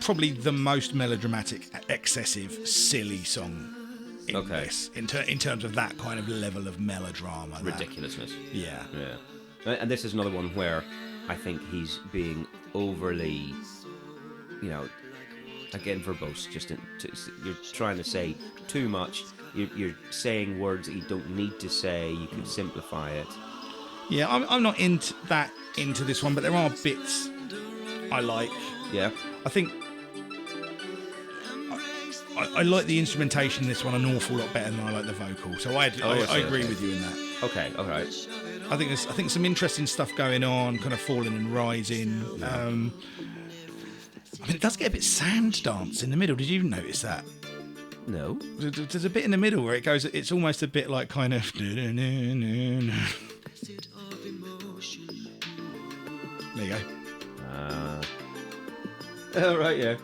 probably the most melodramatic, excessive, silly song in this, in terms of that kind of level of melodrama. Ridiculousness. Yeah. Yeah. And this is another one where I think he's being overly, you know, again, verbose. You're trying to say too much. You're saying words that you don't need to say. You could simplify it. Yeah, I'm not into this one, but there are bits I like. Yeah. I think I like the instrumentation in this one an awful lot better than I like the vocal. So I agree with you in that. Okay, all right. I think some interesting stuff going on, kind of falling and rising. Yeah. I mean, it does get a bit sand dance in the middle. Did you even notice that? No. There's a bit in the middle where it goes. It's almost a bit like kind of. There you go. Oh, right, yeah.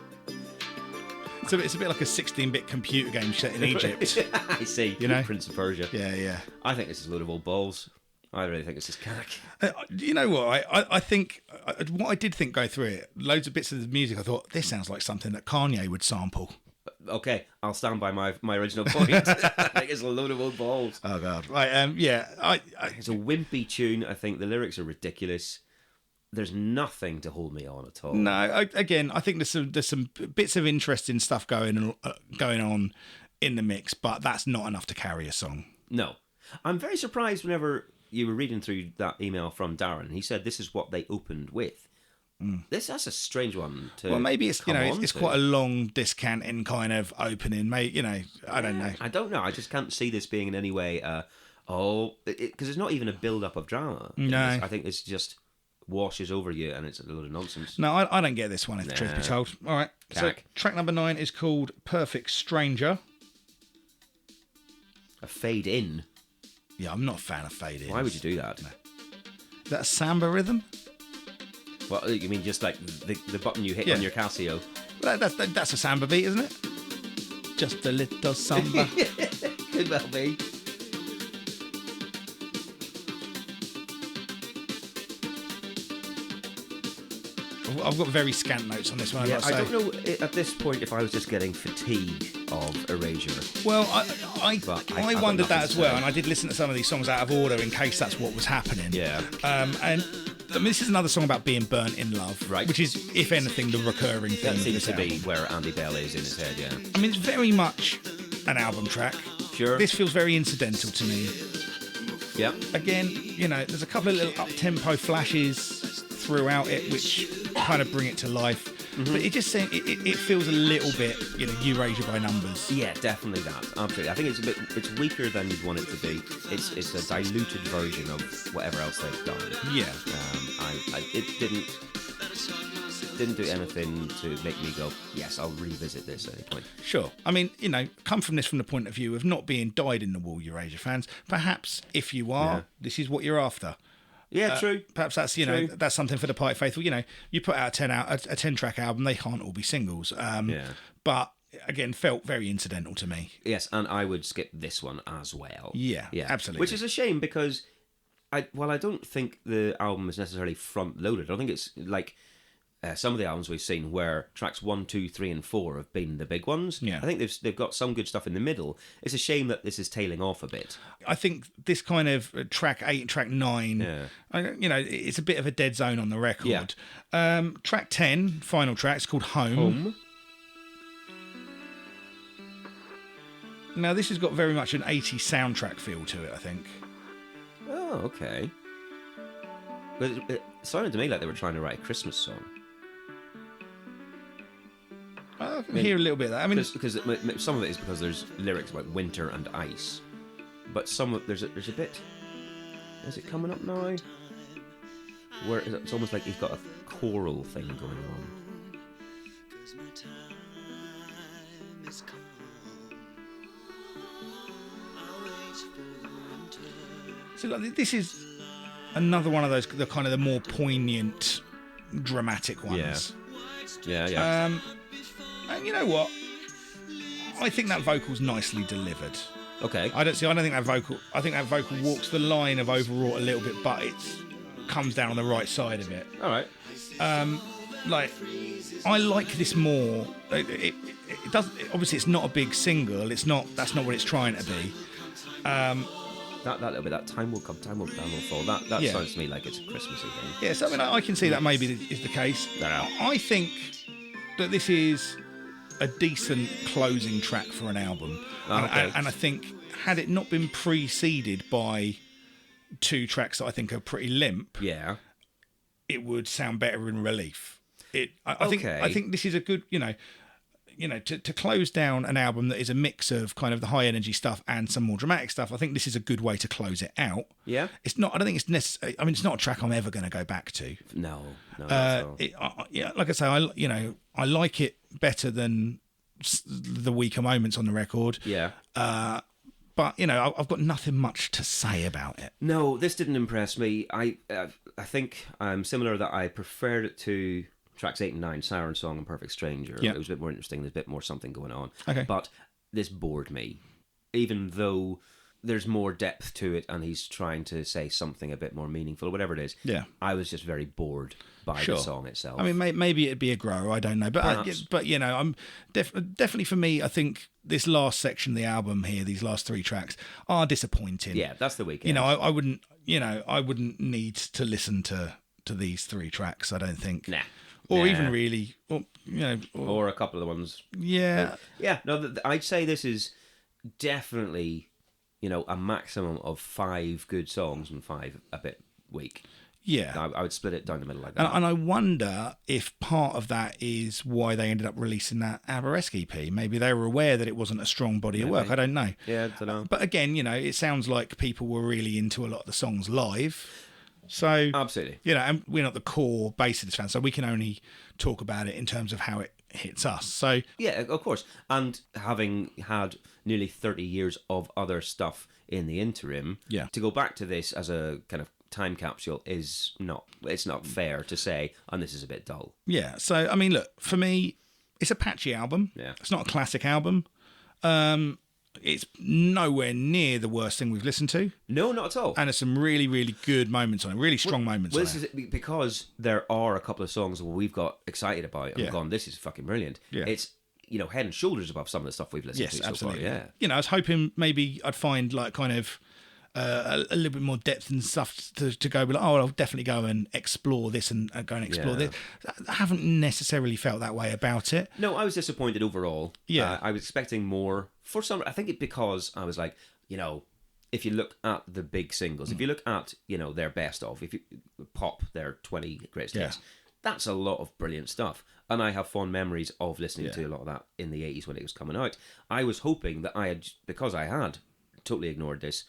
So it's a bit like a 16-bit computer game set in Egypt. I see. You know? Prince of Persia. Yeah. I think this is a load of old balls. I really think it's just cack. You know what? I think what I did think going through it, loads of bits of the music, I thought this sounds like something that Kanye would sample. Okay, I'll stand by my original point. I think it's a load of old balls. Oh god. Right. Yeah. It's a wimpy tune. I think the lyrics are ridiculous. There's nothing to hold me on at all. No. Again, I think there's some bits of interesting stuff going on in the mix, but that's not enough to carry a song. No, I'm very surprised whenever you were reading through that email from Darren. He said this is what they opened with. That's a strange one to. Well, maybe it's it's quite a long discanting kind of opening. Maybe I don't know. I don't know. I just can't see this being in any way a Oh, because it's not even a build-up of drama. No. I think it's just washes over you and it's a load of nonsense. No, I don't get this one, if the truth be told. All right, so track number 9 is called Perfect Stranger. A fade in? Yeah, I'm not a fan of fade in. Why would you do that? No. Is that a samba rhythm? Well, you mean just like the button you hit on your Casio? Well, that's a samba beat, isn't it? Just a little samba. Could well be. I've got very scant notes on this one. Yeah, I don't know at this point if I was just getting fatigue of Erasure. Well, I wondered that as well, and I did listen to some of these songs out of order in case that's what was happening. Yeah. And I mean, this is another song about being burnt in love, right? Which is, if anything, the recurring theme. That seems to album. be where Andy Bell is in his head. Yeah. I mean, it's very much an album track. Sure. This feels very incidental to me. Yeah. Again, there's a couple of little up-tempo flashes throughout it which kind of bring it to life. Mm-hmm. But it just it feels a little bit, Erasure by numbers. Yeah, definitely that. Absolutely. I think it's weaker than you'd want it to be. It's a diluted version of whatever else they've done. Yeah. It didn't do anything to make me go, yes, I'll revisit this at any point. Sure. I mean, come from this from the point of view of not being dyed-in-the-wool Erasure fans. Perhaps if you are, this is what you're after. Yeah, true. Perhaps that's true. That's something for the party faithful. You put out a 10-track album, they can't all be singles. But again, felt very incidental to me. Yes, and I would skip this one as well. Yeah, absolutely. Which is a shame because I don't think the album is necessarily front loaded. I don't think it's like some of the albums we've seen where tracks 1, 2, 3, and 4 have been the big ones. Yeah. I think they've got some good stuff in the middle. It's a shame that this is tailing off a bit. I think this kind of track 8 and track 9, it's a bit of a dead zone on the record. Yeah. Track 10, final track, it's called Home. Now, this has got very much an 80s soundtrack feel to it, I think. Oh, okay. But it sounded to me like they were trying to write a Christmas song. I can hear a little bit of that. I mean, because some of it is because there's lyrics about winter and ice, but there's a bit. Is it coming up now? Where it's almost like he's got a choral thing going on. So this is another one of those the kind of the more poignant, dramatic ones. Yeah. And you know what? I think that vocal's nicely delivered. Okay. I don't think that vocal. I think that vocal walks the line of overwrought a little bit, but it comes down on the right side of it. All right. I like this more. It does. Obviously, it's not a big single. That's not what it's trying to be. That little bit, that time will come, time will fall. That sounds to me like it's a Christmassy thing. Yes, I mean, I can see that maybe is the case. No. I think that this is a decent closing track for an album. Okay. And I think had it not been preceded by 2 tracks that I think are pretty limp, it would sound better in relief. I think this is a good, to close down an album that is a mix of kind of the high energy stuff and some more dramatic stuff. I think this is a good way to close it out. Yeah. It's not. I don't think it's necessary. I mean, it's not a track I'm ever going to go back to. No. Not at all. Like I say, I like it better than the weaker moments on the record. Yeah. But I've got nothing much to say about it. No, this didn't impress me. I think I'm similar that I preferred it to tracks 8 and 9, Siren Song and Perfect Stranger. Yeah. It was a bit more interesting. There's a bit more something going on. Okay. But this bored me, even though there's more depth to it and he's trying to say something a bit more meaningful or whatever it is. Yeah. I was just very bored by the song itself. I mean, maybe it'd be a grower. I don't know. But I'm definitely for me, I think this last section of the album here, these last 3 tracks are disappointing. Yeah, that's the weekend. I wouldn't need to listen to these 3 tracks, I don't think. Nah. Or even really, or a couple of the ones. Yeah. No, I'd say this is definitely, a maximum of 5 good songs and 5 a bit weak. Yeah. I would split it down the middle like that. And I wonder if part of that is why they ended up releasing that Aberesque EP. Maybe they were aware that it wasn't a strong body of work. I don't know. Yeah, I don't know. But again, it sounds like people were really into a lot of the songs live. So, absolutely. And we're not the core bassist fan, so we can only talk about it in terms of how it hits us. So yeah, of course. And having had nearly 30 years of other stuff in the interim, to go back to this as a kind of time capsule it's not fair to say, and this is a bit dull. Yeah. So, I mean, look, for me, it's a patchy album. Yeah. It's not a classic album. It's nowhere near the worst thing we've listened to. No, not at all. And there's some really, really good moments on it, really strong moments on it. This is because there are a couple of songs that we've got excited about and gone, this is fucking brilliant. Yeah. It's, head and shoulders above some of the stuff we've listened to so absolutely. far. Yeah. I was hoping maybe I'd find like kind of a little bit more depth and stuff to go, like, I'll definitely go and explore this and go and explore this. I haven't necessarily felt that way about it. No, I was disappointed overall. Yeah. I was expecting more for some. I think because I was like, if you look at the big singles, if you look at, their best of, if you pop their 20 greatest hits, that's a lot of brilliant stuff. And I have fond memories of listening to a lot of that in the 80s when it was coming out. I was hoping that because I had totally ignored this,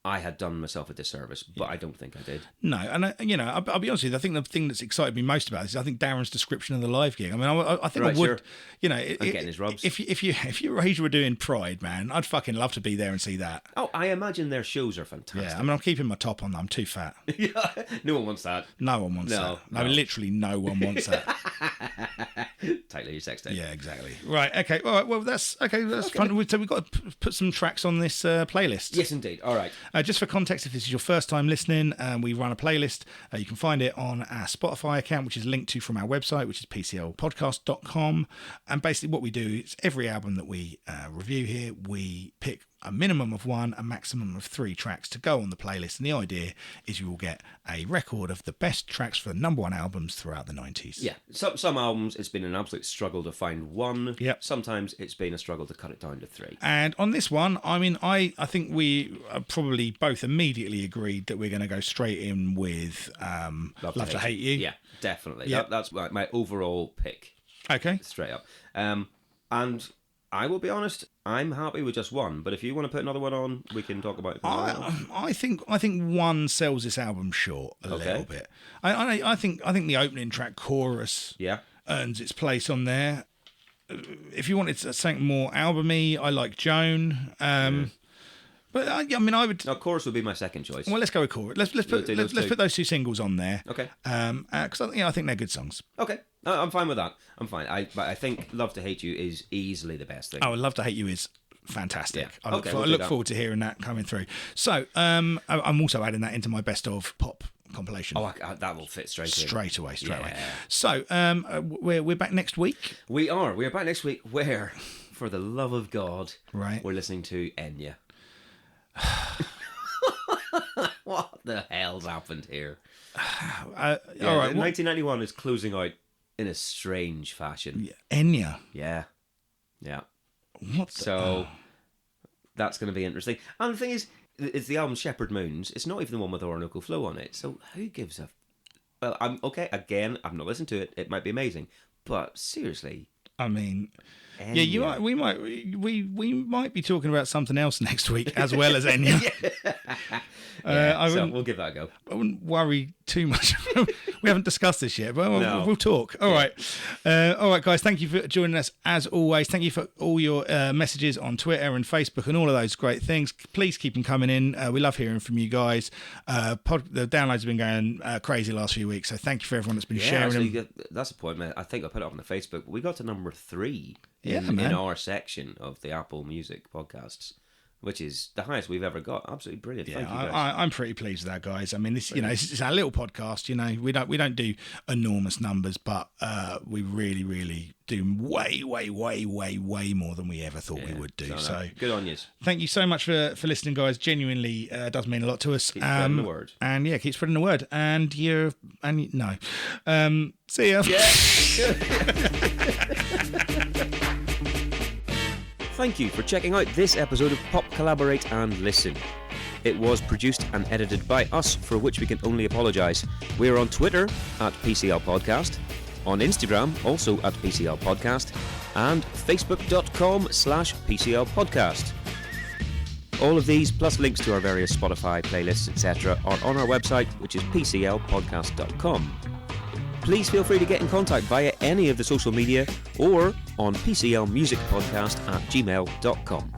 I had done myself a disservice, but I don't think I did. No, and I'll be honest with you. I think the thing that's excited me most about this is I think Darren's description of the live gig. I mean, I think I would. Sure. I'm getting his rubs. If Erasure were doing Pride, man, I'd fucking love to be there and see that. Oh, I imagine their shows are fantastic. Yeah, I mean, I'm keeping my top on. I'm too fat. Yeah, no one wants that. No one wants that. No, literally, no one wants that. Tightly your sex tape. Yeah, exactly. Right. Okay. All right. Well, that's okay. That's fun. So we've got to put some tracks on this playlist. Yes, indeed. All right. Just for context, if this is your first time listening, we run a playlist. You can find it on our Spotify account, which is linked to from our website, which is pclpodcast.com. And basically what we do is every album that we review here, we pick a minimum of 1, a maximum of 3 tracks to go on the playlist. And the idea is you will get a record of the best tracks for the number 1 albums throughout the 90s. Yeah. Some albums, it's been an absolute struggle to find 1. Yep. Sometimes it's been a struggle to cut it down to 3. And on this one, I mean, I think we probably both immediately agreed that we're going to go straight in with Love to Hate You. Yeah, definitely. Yeah. That's my overall pick. Okay. Straight up. And I will be honest, I'm happy with just 1, but if you want to put another one on, we can talk about it. I think 1 sells this album short a little bit. I think the opening track, Chorus, earns its place on there. If you wanted something more albumy, I like Joan. But I mean, I would. Now, Chorus would be my second choice. Well, let's go with Chorus. Let's put those 2 singles on there. Okay. Because I think they're good songs. Okay. I'm fine with that. I'm fine. But I think Love to Hate You is easily the best thing. Oh, Love to Hate You is fantastic. Yeah. I look forward to hearing that coming through. So I'm also adding that into my best of pop compilation. Oh, that will fit straight away. So we're back next week. We are back next week. Where, for the love of God, right, we're listening to Enya. What the hell's happened here? All right, 1991 is closing out in a strange fashion. Enya. Yeah. What? That's going to be interesting. And the thing is, it's the album Shepherd Moons. It's not even the one with Orinoco Flow on it. So who gives a? Well, I'm okay. Again, I've not listened to it. It might be amazing, but seriously, I mean. Enya. Yeah, we might be talking about something else next week as well as Enya. So we'll give that a go. I wouldn't worry too much. We haven't discussed this yet, but we'll talk. All right, guys. Thank you for joining us as always. Thank you for all your messages on Twitter and Facebook and all of those great things. Please keep them coming in. We love hearing from you guys. The downloads have been going crazy the last few weeks, so thank you for everyone that's been sharing them. That's a point, man. I think I put it up on the Facebook. We got to number 3. in our section of the Apple Music podcasts, which is the highest we've ever got. Absolutely brilliant. Yeah, thank you, guys. I'm pretty pleased with that, guys. I mean, this, it's our little podcast. We don't do enormous numbers, but we really, really do way more than we ever thought we would do. So good on you. Thank you so much for listening, guys. Genuinely, does mean a lot to us. Keep spreading the word. And keep spreading the word. And see ya. Thank you for checking out this episode of Pop Collaborate and Listen. It was produced and edited by us, for which we can only apologise. We're on Twitter at PCL Podcast, on Instagram also at PCL Podcast, and facebook.com/PCL Podcast. All of these, plus links to our various Spotify playlists, etc., are on our website, which is pclpodcast.com. Please feel free to get in contact via any of the social media or on pclmusicpodcast@gmail.com.